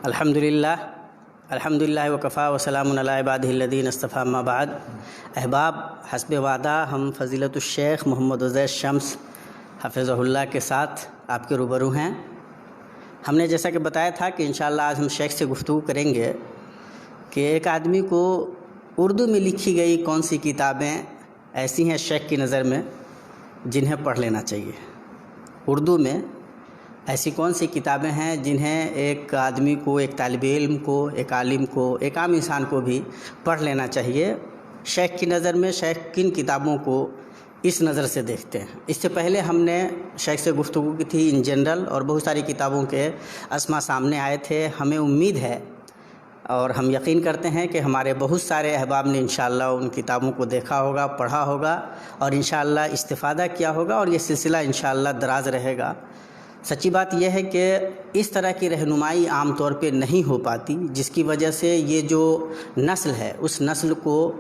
الحمدللہ وکفا وسلام علی عبادہ الذین اصطفیٰ اما بعد. احباب، حسب وعدہ ہم فضیلت الشیخ محمد عزیر شمس حفظہ اللہ کے ساتھ آپ کے روبرو ہیں. ہم نے جیسا کہ بتایا تھا کہ انشاءاللہ آج ہم شیخ سے گفتگو کریں گے کہ ایک آدمی کو اردو میں لکھی گئی کون سی کتابیں ایسی ہیں شیخ کی نظر میں جنہیں پڑھ لینا چاہیے. اردو میں ایسی کون سی کتابیں ہیں جنہیں ایک آدمی کو، ایک طالب علم کو، ایک عالم کو، ایک عام انسان کو بھی پڑھ لینا چاہیے. شیخ کی نظر میں شیخ کن کتابوں کو اس نظر سے دیکھتے ہیں. اس سے پہلے ہم نے شیخ سے گفتگو کی تھی ان جنرل، اور بہت ساری کتابوں کے اسما سامنے آئے تھے. ہمیں امید ہے اور ہم یقین کرتے ہیں کہ ہمارے بہت سارے احباب نے انشاءاللہ ان کتابوں کو دیکھا ہوگا، پڑھا ہوگا اور انشاءاللہ استفادہ کیا ہوگا، اور یہ سلسلہ انشاءاللہ دراز رہے گا. سچی بات یہ ہے کہ اس طرح کی رہنمائی عام طور پہ نہیں ہو پاتی، جس کی وجہ سے یہ جو نسل ہے اس نسل کو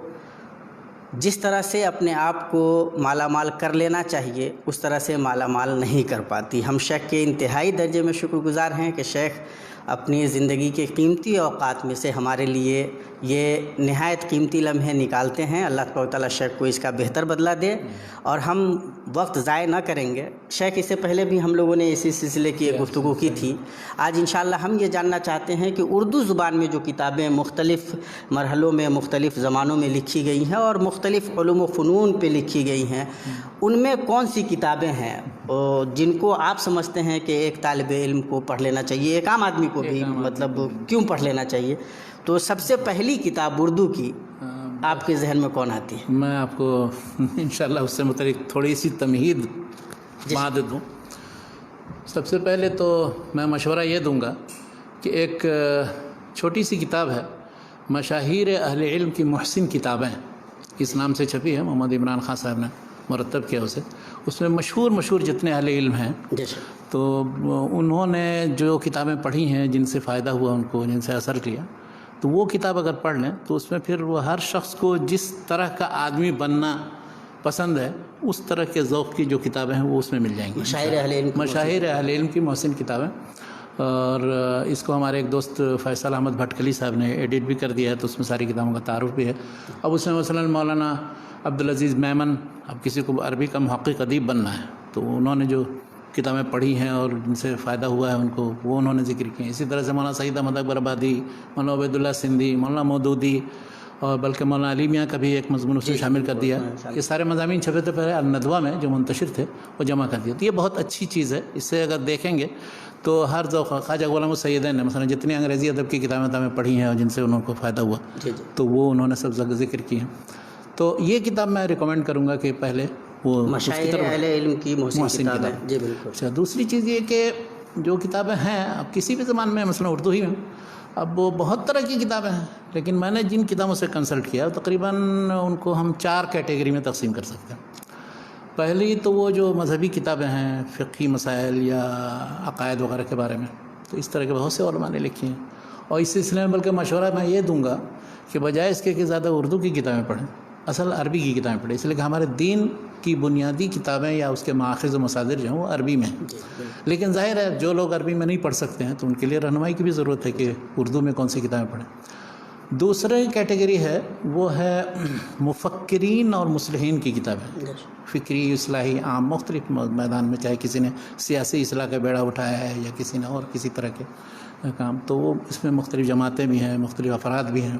جس طرح سے اپنے آپ کو مالا مال کر لینا چاہیے اس طرح سے مالا مال نہیں کر پاتی. ہم شیخ کے انتہائی درجے میں شکر گزار ہیں کہ شیخ اپنی زندگی کے قیمتی اوقات میں سے ہمارے لیے یہ نہایت قیمتی لمحے نکالتے ہیں. اللہ تبارک و تعالیٰ شیخ کو اس کا بہتر بدلہ دے، اور ہم وقت ضائع نہ کریں گے. شیخ اس سے پہلے بھی ہم لوگوں نے اسی سلسلے کی ایک گفتگو کی تھی. آج انشاءاللہ ہم یہ جاننا چاہتے ہیں کہ اردو زبان میں جو کتابیں مختلف مرحلوں میں مختلف زمانوں میں لکھی گئی ہیں اور مختلف علوم و فنون پہ لکھی گئی ہیں، ان میں کون سی کتابیں ہیں جن کو آپ سمجھتے ہیں کہ ایک طالب علم کو پڑھ لینا چاہیے، ایک عام آدمی کو بھی مطلب کیوں پڑھ لینا چاہیے. تو سب سے پہلی کتاب اردو کی آپ کے ذہن میں کون آتی ہے؟ میں آپ کو انشاءاللہ اس سے متعلق تھوڑی سی تمہید مادہ دوں. سب سے پہلے تو میں مشورہ یہ دوں گا کہ ایک چھوٹی سی کتاب ہے، مشاہیر اہل علم کی محسن کتابیں، اس نام سے چھپی ہے، محمد عمران خان صاحب نے مرتب کیا اسے. اس میں مشہور جتنے اہل علم ہیں تو انہوں نے جو کتابیں پڑھی ہیں، جن سے فائدہ ہوا ان کو، جن سے اثر کیا، تو وہ کتاب اگر پڑھ لیں تو اس میں پھر وہ ہر شخص کو جس طرح کا آدمی بننا پسند ہے اس طرح کے ذوق کی جو کتابیں ہیں وہ اس میں مل جائیں گی. مشاہیر اہل علم کی محسن کتابیں. اور اس کو ہمارے ایک دوست فیصل احمد بھٹکلی صاحب نے ایڈٹ بھی کر دیا ہے، تو اس میں ساری کتابوں کا تعارف بھی ہے. اب اس میں مثلا مولانا عبدالعزیز میمن، اب کسی کو عربی کا محقق ادیب بننا ہے تو انہوں نے جو کتابیں پڑھی ہیں اور جن سے فائدہ ہوا ہے ان کو، وہ انہوں نے ذکر کی. اسی طرح سے مولانا سعید احمد اکبر آبادی، مولانا عبید اللہ سندھی، مولانا مودودی، اور بلکہ مولانا علی میاں کا بھی ایک مضمون اس میں شامل کر دیا. یہ سارے مضامین چھپے تھے پہلے الندوہ میں جو منتشر تھے، وہ جمع کر دیا. تو یہ بہت اچھی چیز ہے. اس سے اگر دیکھیں گے تو ہر ذوق، خواجہ غلام السیدین نے مثلا جتنی انگریزی ادب کی کتابیں پڑھی ہیں اور جن سے انہوں کو فائدہ ہوا تو وہ انہوں نے سب ذکر کی ہیں. تو یہ کتاب میں ریکمینڈ کروں گا کہ پہلے وہ مشاہیر اہل علم کی محسن کتابیں. جی بالکل. اچھا، دوسری چیز یہ کہ جو کتابیں ہیں اب کسی بھی زبان میں، مثلا اردو ہی میں اب وہ بہت طرح کی کتابیں ہیں، لیکن میں نے جن کتابوں سے کنسلٹ کیا تقریباً ان کو ہم 4 کیٹیگری میں تقسیم کر سکتے ہیں. پہلی تو وہ جو مذہبی کتابیں ہیں، فقہی مسائل یا عقائد وغیرہ کے بارے میں، تو اس طرح کے بہت سے علماء نے لکھی ہیں. اور اس سلسلے میں بلکہ مشورہ میں یہ دوں گا کہ بجائے اس کے کہ زیادہ اردو کی کتابیں پڑھیں، اصل عربی کی کتابیں پڑھیں. اس لیے کہ ہمارے دین کی بنیادی کتابیں یا اس کے ماخذ و مصادر جو ہیں وہ عربی میں ہیں. لیکن ظاہر ہے جو لوگ عربی میں نہیں پڑھ سکتے ہیں تو ان کے لیے رہنمائی کی بھی ضرورت ہے کہ اردو میں کون سی کتابیں پڑھیں. دوسری کیٹیگری ہے وہ ہے مفکرین اور مصلحین کی کتابیں، فکری، اصلاحی، عام، مختلف میدان میں، چاہے کسی نے سیاسی اصلاح کا بیڑا اٹھایا ہے یا کسی نے اور کسی طرح کے کام، تو وہ اس میں مختلف جماعتیں بھی ہیں، مختلف افراد بھی ہیں.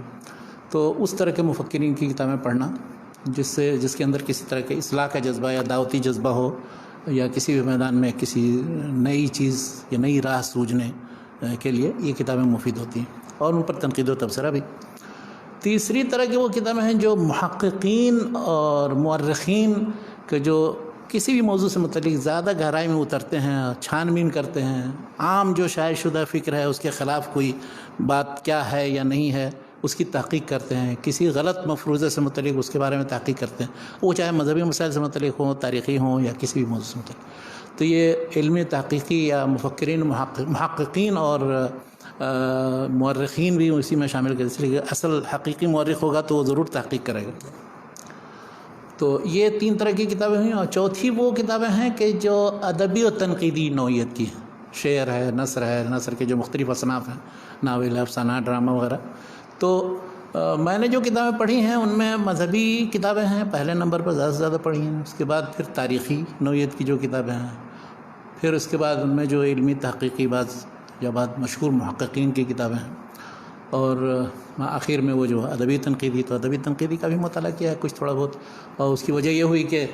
تو اس طرح کے مفکرین کی کتابیں پڑھنا جس کے اندر کسی طرح کے اصلاح کا جذبہ یا دعوتی جذبہ ہو، یا کسی بھی میدان میں کسی نئی چیز یا نئی راہ سوجنے کے لیے یہ کتابیں مفید ہوتی ہیں، اور ان پر تنقید و تبصرہ بھی. تیسری طرح کی وہ کتابیں ہیں جو محققین اور مورخین کے جو کسی بھی موضوع سے متعلق زیادہ گہرائی میں اترتے ہیں، چھان بین کرتے ہیں، عام جو شائع شدہ فکر ہے اس کے خلاف کوئی بات کیا ہے یا نہیں ہے اس کی تحقیق کرتے ہیں، کسی غلط مفروضے سے متعلق اس کے بارے میں تحقیق کرتے ہیں، وہ چاہے مذہبی مسائل سے متعلق ہوں، تاریخی ہوں، یا کسی بھی موضوع سے متعلق. تو یہ علمی تحقیقی یا مفکرین، محققین اور مورخین بھی اسی میں شامل کرتے ہیں. اس لیے اصل حقیقی مورخ ہوگا تو وہ ضرور تحقیق کرے گا. تو یہ 3 طرح کی کتابیں ہوئیں. اور چوتھی وہ کتابیں ہیں کہ جو ادبی و تنقیدی نوعیت کی ہیں، شعر ہے، نثر کے جو مختلف اصناف ہیں، ناول ہے، افسانہ، ڈرامہ وغیرہ. تو میں نے جو کتابیں پڑھی ہیں ان میں مذہبی کتابیں ہیں پہلے نمبر پر زیادہ سے زیادہ پڑھی ہیں. اس کے بعد پھر تاریخی نوعیت کی جو کتابیں ہیں، پھر اس کے بعد ان میں جو علمی تحقیقی بعض مشہور محققین کی کتابیں ہیں، اور آخر میں وہ جو ادبی تنقیدی کا بھی مطالعہ کیا ہے کچھ تھوڑا بہت. اور اس کی وجہ یہ ہوئی کہ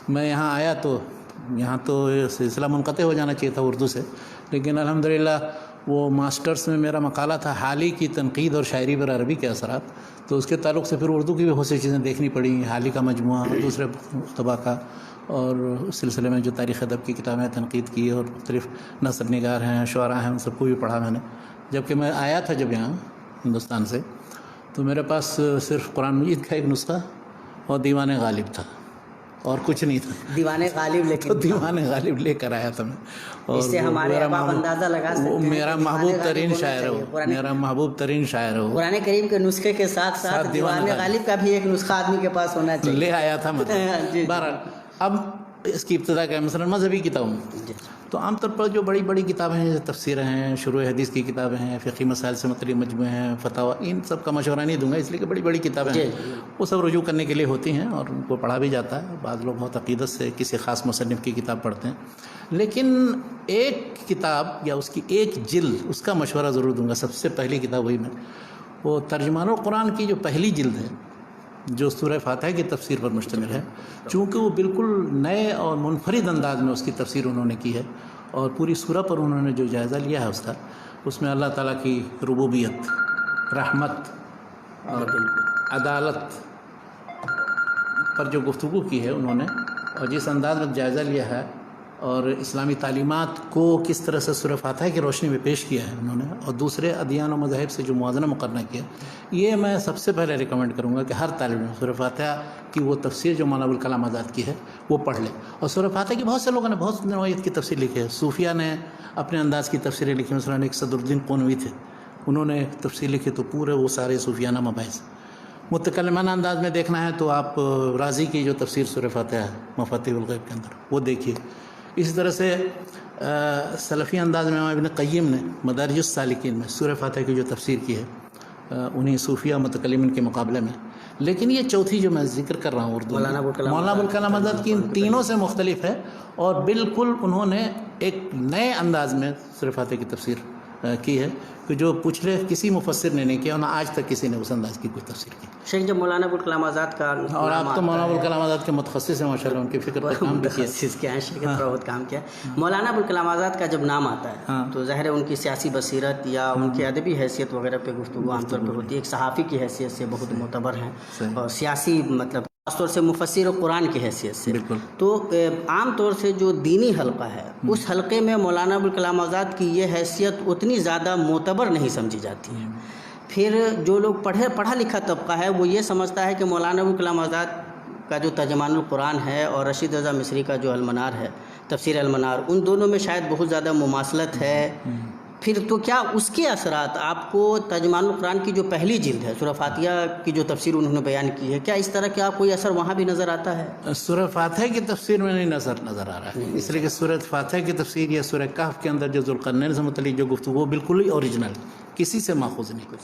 میں یہاں آیا تو یہاں تو سلسلہ منقطع ہو جانا چاہیے تھا اردو سے، لیکن الحمدللہ وہ ماسٹرز میں میرا مقالہ تھا حالی کی تنقید اور شاعری پر عربی کے اثرات، تو اس کے تعلق سے پھر اردو کی بھی بہت سی چیزیں دیکھنی پڑی، حالی کا مجموعہ اور دوسرے طبع کا، اور اس سلسلے میں جو تاریخ ادب کی کتابیں تنقید کی، اور مختلف نثر نگار ہیں، شعراء ہیں، ان سب کو بھی پڑھا میں نے. جبکہ میں آیا تھا جب یہاں ہندوستان سے تو میرے پاس صرف قرآن مجید کا ایک نسخہ اور دیوان غالب تھا اور کچھ نہیں تھا. دیوان غالب تو دیوان غالب لے کر آیا تھا میں، اور اس سے ہمارے احباب اندازہ لگا سکتے ہیں میرا محبوب ترین شاعر ہے، میرا محبوب ترین شاعر ہے. قرآن کریم کے نسخے کے ساتھ ساتھ دیوان غالب کا بھی ایک نسخہ آدمی کے پاس ہونا چاہیے. لے آیا تھا مطلب. بہرحال اب اس کی ابتدا کا مثلا مذہبی کتابوں تو عام طور پر جو بڑی بڑی کتابیں ہیں، جیسے تفسیریں ہیں، شروع حدیث کی کتابیں ہیں، فقہی مسائل سے متعلق مجموعے ہیں، فتاوی، ان سب کا مشورہ نہیں دوں گا اس لیے کہ بڑی بڑی کتابیں ہیں، وہ سب رجوع کرنے کے لیے ہوتی ہیں اور ان کو پڑھا بھی جاتا ہے. بعض لوگ بہت عقیدت سے کسی خاص مصنف کی کتاب پڑھتے ہیں، لیکن ایک کتاب یا اس کی ایک جلد اس کا مشورہ ضرور دوں گا. سب سے پہلی کتاب وہی میں، وہ ترجمان القرآن کی جو پہلی جلد ہے جو سورہ فاتحہ کی تفسیر پر مشتمل ہے، چونکہ وہ بالکل نئے اور منفرد انداز میں اس کی تفسیر انہوں نے کی ہے، اور پوری سورہ پر انہوں نے جو جائزہ لیا ہے اس میں اللہ تعالیٰ کی ربوبیت، رحمت اور عدالت پر جو گفتگو کی ہے انہوں نے، اور جس انداز میں جائزہ لیا ہے، اور اسلامی تعلیمات کو کس طرح سے سورہ فاتحہ کی روشنی میں پیش کیا ہے انہوں نے، اور دوسرے ادیان و مذاہب سے جو موازنہ مقررہ کیا، یہ میں سب سے پہلے ریکمنڈ کروں گا کہ ہر طالب علم سورہ فاتحہ کی وہ تفسیر جو مولانا ابوالکلام آزاد کی ہے وہ پڑھ لے. اور سورہ فاتحہ کی بہت سے لوگوں نے بہت نوعیت کی تفسیر لکھی ہے. صوفیہ نے اپنے انداز کی تفسیریں لکھی، مثلا ایک صدر الدین قونوی تھے، انہوں نے تفسیر لکھی، تو پورے وہ سارے صوفیانہ مباحث. متکلمانہ انداز میں دیکھنا ہے تو آپ رازی کی جو تفسیر سورہ فاتحہ ہے مفاتیح الغیب کے اندر وہ دیکھیے. اسی طرح سے سلفی انداز میں ابن قیم نے مدارج السالکین میں سورہ فاتحہ کی جو تفسیر کی ہے انہیں صوفیہ متکلمین کے مقابلے میں. لیکن یہ چوتھی جو میں ذکر کر رہا ہوں اردو مولانا ابوالکلام آزاد کی ان تینوں سے مختلف ہے، اور بالکل انہوں نے ایک نئے انداز میں سورہ فاتحہ کی تفسیر کی ہے کہ جو پچھلے کسی مفسر نے نہیں کیا، نہ آج تک کسی نے اس انداز کی کوئی تفسیر کی. شیخ جب مولانا ابوالکلام آزاد کا، اور آپ تو مولانا ابوالکلام آزاد کے متخصص ہیں ماشاء اللہ، ان کی فکر پر کام بھی کیا. متخصص کیا ہیں شیخ، تھوڑا بہت کام کیا. مولانا ابوالکلام آزاد کا جب نام آتا ہے تو ظاہر ہے ان کی سیاسی بصیرت یا ان کی ادبی حیثیت وغیرہ پہ گفتگو عام طور پہ ہوتی ہے. ایک صحافی کی حیثیت سے بہت معتبر ہیں، اور سیاسی مطلب خاص طور سے مفسر قرآن کی حیثیت سے. تو عام طور سے جو دینی حلقہ ہے اس حلقے میں مولانا ابوالکلام آزاد کی یہ حیثیت اتنی زیادہ معتبر نہیں سمجھی جاتی ہے. پھر جو لوگ پڑھا لکھا طبقہ ہے وہ یہ سمجھتا ہے کہ مولانا ابوالکلام آزاد کا جو ترجمان القرآن ہے اور رشید رضا مصری کا جو المنار ہے، تفسیر المنار، ان دونوں میں شاید بہت زیادہ مماثلت ہے. پھر تو کیا اس کے اثرات آپ کو ترجمان القرآن کی جو پہلی جلد ہے سورہ فاتحہ کی جو تفسیر انہوں نے بیان کی ہے، کیا اس طرح کا کوئی اثر وہاں بھی نظر آتا ہے؟ سورہ فاتحہ کی تفسیر میں نہیں نظر آ رہا ہے، اس لیے کہ سورہ فاتحہ کی تفسیر یا سورہ کہف کے اندر جو ذوالقرنین سے متعلق جو گفتگو بالکل ہی اوریجنل، کسی سے ماخوذ نہیں.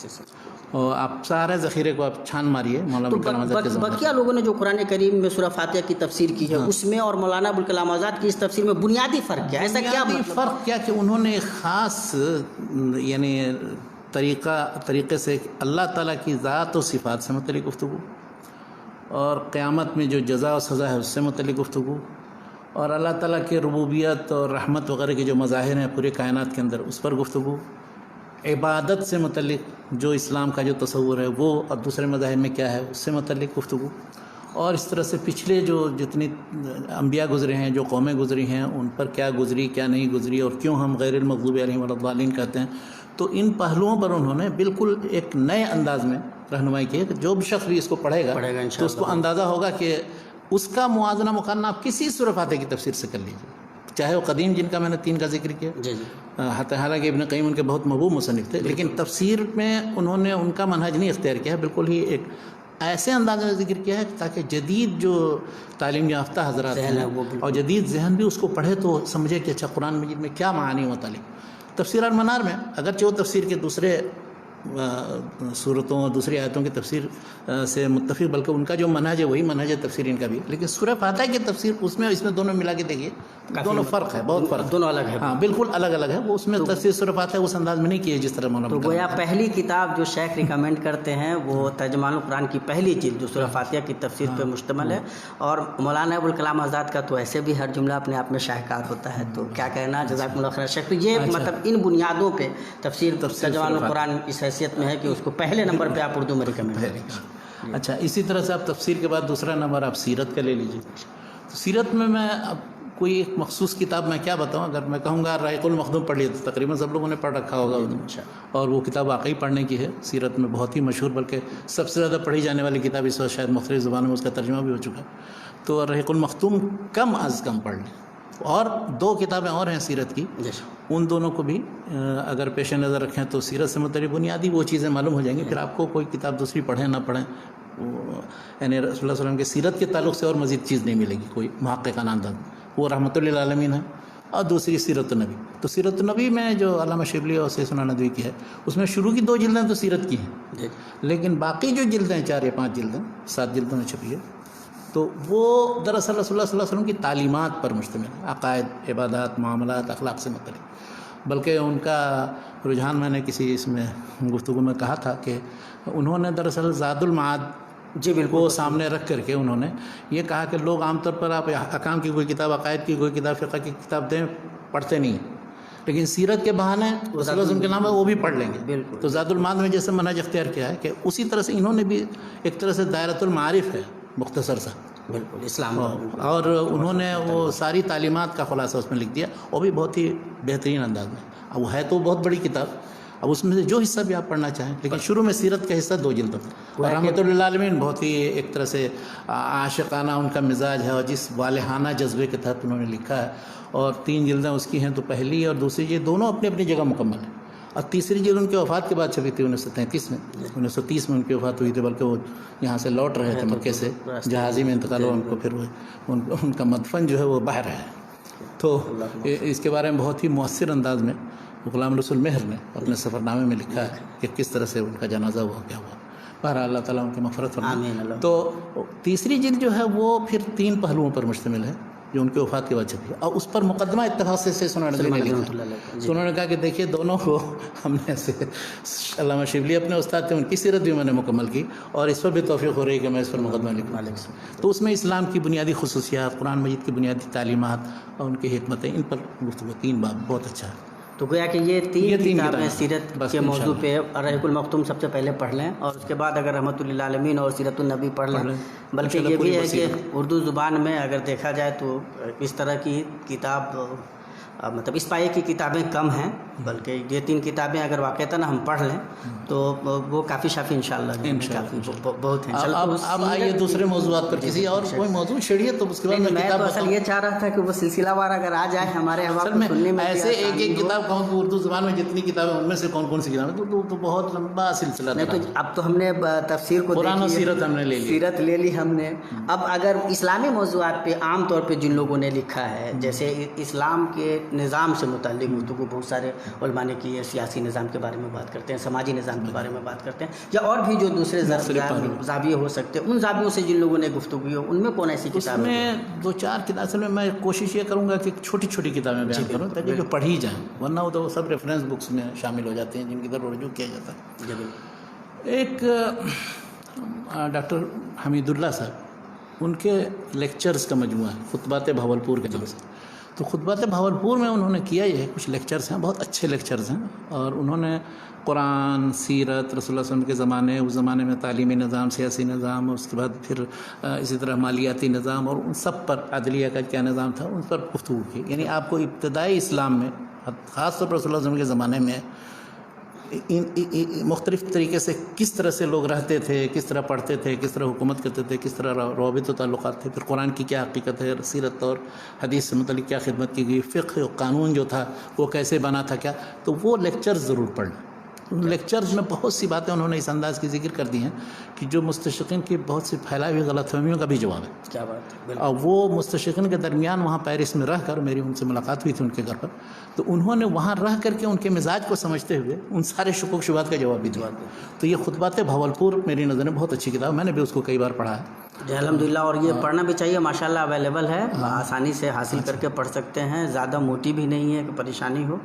اور آپ سارے ذخیرے کو آپ چھان ماریے مولانا ابوالکلام آزاد کے زمانے. بقیہ لوگوں نے جو قرآن کریم میں سورہ فاتحہ کی تفسیر کی ہے اس میں اور مولانا ابوالکلام آزاد کی اس تفسیر میں بنیادی فرق کیا ہے؟ ایسا کیا فرق کیا کہ انہوں نے خاص یعنی طریقے سے اللہ تعالیٰ کی ذات و صفات سے متعلق گفتگو، اور قیامت میں جو جزا و سزا ہے اس سے متعلق گفتگو، اور اللہ تعالیٰ کی ربوبیت اور رحمت وغیرہ کے جو مظاہر ہیں پورے کائنات کے اندر اس پر گفتگو، عبادت سے متعلق جو اسلام کا جو تصور ہے وہ اور دوسرے مذاہب میں کیا ہے اس سے متعلق گفتگو، اور اس طرح سے پچھلے جو جتنی انبیاء گزرے ہیں، جو قومیں گزری ہیں، ان پر کیا گزری کیا نہیں گزری، اور کیوں ہم غیر المغضوب علیہم ولا الضالین کہتے ہیں. تو ان پہلوؤں پر انہوں نے بالکل ایک نئے انداز میں رہنمائی کی ہے کہ جو بھی شخص بھی اس کو پڑھے گا تو اس کو اندازہ ہوگا کہ اس کا موازنہ مقارنہ آپ کسی سورہ فاتحہ کی تفسیر سے کر لیجیے، چاہے وہ قدیم جن کا میں نے 3 کا ذکر کیا، حالانکہ ابن قیم ان کے بہت محبوب مصنف تھے، لیکن تفسیر میں انہوں نے ان کا منہج نہیں اختیار کیا ہے، بالکل ہی ایک ایسے انداز میں ذکر کیا ہے تاکہ جدید جو تعلیم یافتہ حضرات ذہن ہے ہیں وہ بالکل اور جدید ذہن بھی اس کو پڑھے تو سمجھے کہ اچھا قرآن مجید میں کیا معانی و مطالب۔ تفسیر المنار میں اگرچہ وہ تفسیر کے دوسرے صورتوں اور دوسری آیتوں کی تفسیر سے متفق، بلکہ ان کا جو منہج ہے وہی منہج ہے تفسیر ان کا بھی، لیکن سورہ فاتحہ کی تفسیر اس میں دونوں ملا کے دیکھیے دونوں فرق ہے، بہت فرق، دونوں الگ ہے، ہاں بالکل الگ الگ ہے۔ وہ اس میں تفسیر سورہ فاتحہ اس انداز میں نہیں کی ہے جس طرح مولانا تو گویا پہلی کتاب جو شیخ ریکمینڈ کرتے ہیں وہ ترجمان القرآن کی پہلی جلد جو سورہ فاتحہ کی تفسیر پہ مشتمل ہے، اور مولانا ابوالکلام آزاد کا تو ایسے بھی ہر جملہ اپنے آپ میں شاہکار ہوتا ہے، تو کیا کہنا، جزاکم اللہ خیر شیخ۔ تو یہ مطلب ان بنیادوں پہ تفسیر ترجمان القرآن اس حیثیت میں ہے کہ اس کو پہلے نمبر پہ آپ اردو میں ریکمینڈ کریں۔ اچھا، اسی طرح سے آپ تفسیر کے بعد دوسرا نمبر آپ سیرت کا لے لیجیے۔ تو سیرت میں اب کوئی ایک مخصوص کتاب میں کیا بتاؤں، اگر میں کہوں گا رائق المخدوم پڑھ لیے تو تقریباً سب لوگوں نے پڑھ رکھا ہوگا اردو، اور وہ کتاب واقعی پڑھنے کی ہے، سیرت میں بہت ہی مشہور، بلکہ سب سے زیادہ پڑھی جانے والی کتاب اس وقت شاید مختلف زبانوں میں اس کا ترجمہ بھی ہو چکا ہے۔ تو رائق المخدوم کم از کم پڑھ لیں، اور دو کتابیں اور ہیں سیرت کی، ان دونوں کو بھی اگر پیش نظر رکھیں تو سیرت سے متعلق بنیادی وہ چیزیں معلوم ہو جائیں گی، پھر آپ کو کوئی کتاب دوسری پڑھیں نہ پڑھیں، یعنی رسول اللہ صلی اللہ علیہ وسلم کے سیرت کے تعلق سے اور مزید چیز نہیں ملے گی کوئی محققانہ انداز، وہ رحمۃ للعالمین ہے۔ اور دوسری سیرت النبی، تو سیرت النبی میں جو علامہ شبلی اور سیف ندوی کی ہے، اس میں شروع کی 2 جلدیں تو سیرت کی ہیں، لیکن باقی جو جلدیں 4 یا 5 جلدیں 7 جلدوں میں چھپی ہے، تو وہ دراصل رسول اللہ صلی اللہ علیہ وسلم کی تعلیمات پر مشتمل ہے، عقائد، عبادات، معاملات، اخلاق سے متعلق۔ بلکہ ان کا رجحان میں نے کسی اس میں گفتگو میں کہا تھا کہ انہوں نے دراصل زاد المعاد کو سامنے رکھ کر کے انہوں نے یہ کہا کہ لوگ عام طور پر آپ احکام کی کوئی کتاب، عقائد کی کوئی کتاب، فقہ کی کتاب دیں، پڑھتے نہیں، لیکن سیرت کے بہانے رسول اللہ علیہ وسلم کے نام ہے وہ بھی پڑھ لیں گے۔ تو زاد المعاد میں جیسے منہج اختیار کیا ہے کہ اسی طرح سے انہوں نے بھی ایک طرح سے دائرۃ المعارف ہے مختصر سا، بالکل اسلام، اور انہوں نے وہ ساری تعلیمات کا خلاصہ اس میں لکھ دیا، وہ بھی بہت ہی بہترین انداز میں۔ اب وہ ہے تو بہت بڑی کتاب، اب اس میں سے جو حصہ بھی آپ پڑھنا چاہیں، لیکن شروع میں سیرت کا حصہ 2 جلدوں میں۔ رحمۃ للعالمین بہت ہی ایک طرح سے عاشقانہ ان کا مزاج ہے، اور جس والہانہ جذبے کے تحت انہوں نے لکھا ہے، اور 3 جلدیں اس کی ہیں، تو پہلی اور دوسری جلد دونوں اپنی اپنی جگہ مکمل ہیں، اور تیسری جلد ان کی وفات کے بعد چھپی تھی 1933 میں، 1930 میں ان کی وفات ہوئی تھی، بلکہ وہ یہاں سے لوٹ رہے تھے مکے سے، جہازی میں انتقال ہوا ان کو، پھر ان کا مدفن جو ہے وہ باہر ہے۔ تو اس کے بارے میں بہت ہی مؤثر انداز میں غلام رسول مہر نے اپنے سفر نامے میں لکھا ہے کہ کس طرح سے ان کا جنازہ ہوا، کیا ہوا۔ بہرحال اللہ تعالیٰ ان کی مغفرت فرمائے۔ تو تیسری جلد جو ہے وہ پھر 3 پہلوؤں پر مشتمل ہے جو ان کی وفات کے بعد چھپی ہے، اور اس پر مقدمہ اتفاق سے ندوی نے لکھا۔ تو انہوں نے کہا کہ دیکھیے دونوں کو ہم نے ایسے، علامہ شبلی اپنے استاد تھے، ان کی سیرت بھی میں نے مکمل کی، اور اس پر بھی توفیق ہو رہی ہے کہ میں اس پر مقدمہ لکھوں۔ تو اس میں اسلام کی بنیادی خصوصیات، قرآن مجید کی بنیادی تعلیمات اور ان کی حکمتیں، ان پر گفتگو 3 باب بہت اچھا ہے۔ تو گویا کہ یہ 3 کتابیں سیرت کے موضوع پہ، رحیق المختوم سب سے پہلے پڑھ لیں، اور اس کے بعد اگر رحمۃ للعالمین اور سیرت النبی پڑھ لیں۔ بلکہ یہ بھی ہے کہ اردو زبان میں اگر دیکھا جائے تو اس طرح کی کتاب، مطلب اس پائے کی کتابیں کم ہیں، بلکہ یہ 3 کتابیں اگر واقعتاً ہم پڑھ لیں تو وہ کافی شافی انشاءاللہ کافی بہت ہیں۔ اب آئیے دوسرے موضوعات پر، کسی اور کوئی موضوع چھیڑیے تو اس کے بعد میں تو اصل یہ چاہ رہا تھا کہ وہ سلسلہ وار اگر آ جائے ہمارے سننے میں، ایسے ایک کتاب کہوں کہ اردو زبان میں جتنی کتابیں ان میں سے کون سی کتابیں، تو بہت لمبا سلسلہ ہے۔ تو اب تو ہم نے تفسیر کو قرآن و سیرت ہم نے لے لی، سیرت لے لی ہم نے۔ اب اگر اسلامی موضوعات پہ عام طور پہ جن لوگوں نے لکھا ہے، جیسے اسلام کے نظام سے متعلق گفتگو بہت سارے علماء نے کی ہے، سیاسی نظام کے بارے میں بات کرتے ہیں، سماجی نظام کے بارے میں بات کرتے ہیں، یا اور بھی جو دوسرے زاویے ہو سکتے ہیں، ان زاویوں سے جن لوگوں نے گفتگو کی ہو، ان میں کون ایسی کتاب ہے؟ میں 2-4 کتابیں میں کوشش یہ کروں گا کہ چھوٹی چھوٹی کتابیں بیان کروں تاکہ جو پڑھی جائیں، ورنہ وہ تو سب ریفرنس بکس میں شامل ہو جاتے ہیں جن کی طرف رجوع کیا جاتا ہے۔ ایک ڈاکٹر حمید اللہ صاحب، ان کے لیکچرز کا مجموعہ ہے، خطبات بھاولپور کے نام سے۔ تو خطبات بھاولپور میں انہوں نے کیا یہ ہے، کچھ لیکچرز ہیں، بہت اچھے لیکچرز ہیں، اور انہوں نے قرآن، سیرت، رسول اللہ صلی اللہ علیہ وسلم کے زمانے، اس زمانے میں تعلیمی نظام، سیاسی نظام، اور اس کے بعد پھر اسی طرح مالیاتی نظام، اور ان سب پر عدلیہ کا کیا نظام تھا، ان پر گفتگو کی۔ یعنی آپ کو ابتدائی اسلام میں، خاص طور پر رسول اللہ علیہ وسلم کے زمانے میں، مختلف طریقے سے کس طرح سے لوگ رہتے تھے، کس طرح پڑھتے تھے، کس طرح حکومت کرتے تھے، کس طرح روابط و تعلقات تھے، پھر قرآن کی کیا حقیقت ہے، سیرت اور حدیث سے متعلق کیا خدمت کی گئی، فقہ و قانون جو تھا وہ کیسے بنا تھا، کیا، تو وہ لیکچر ضرور پڑھیں۔ لیکچرز میں بہت سی باتیں انہوں نے اس انداز کی ذکر کر دی ہیں کہ جو مستشرقین کی بہت سی پھیلائی ہوئی غلط فہمیوں کا بھی جواب ہے. کیا بات ہے. اور وہ مستشرقین کے درمیان وہاں پیرس میں رہ کر، میری ان سے ملاقات ہوئی تھی ان کے گھر پر، تو انہوں نے وہاں رہ کر کے ان کے مزاج کو سمجھتے ہوئے ان سارے شکوک شبہات کا جواب بھی دیا. تو یہ خطبات بھاولپور میری نظر میں بہت اچھی کتاب، میں نے بھی اس کو کئی بار پڑھا ہے. جی الحمدللہ، اور یہ پڑھنا بھی چاہیے، ماشاءاللہ اویلیبل ہے، آسانی سے حاصل کر کے پڑھ سکتے ہیں، زیادہ موٹی بھی نہیں ہے کہ پریشانی ہو.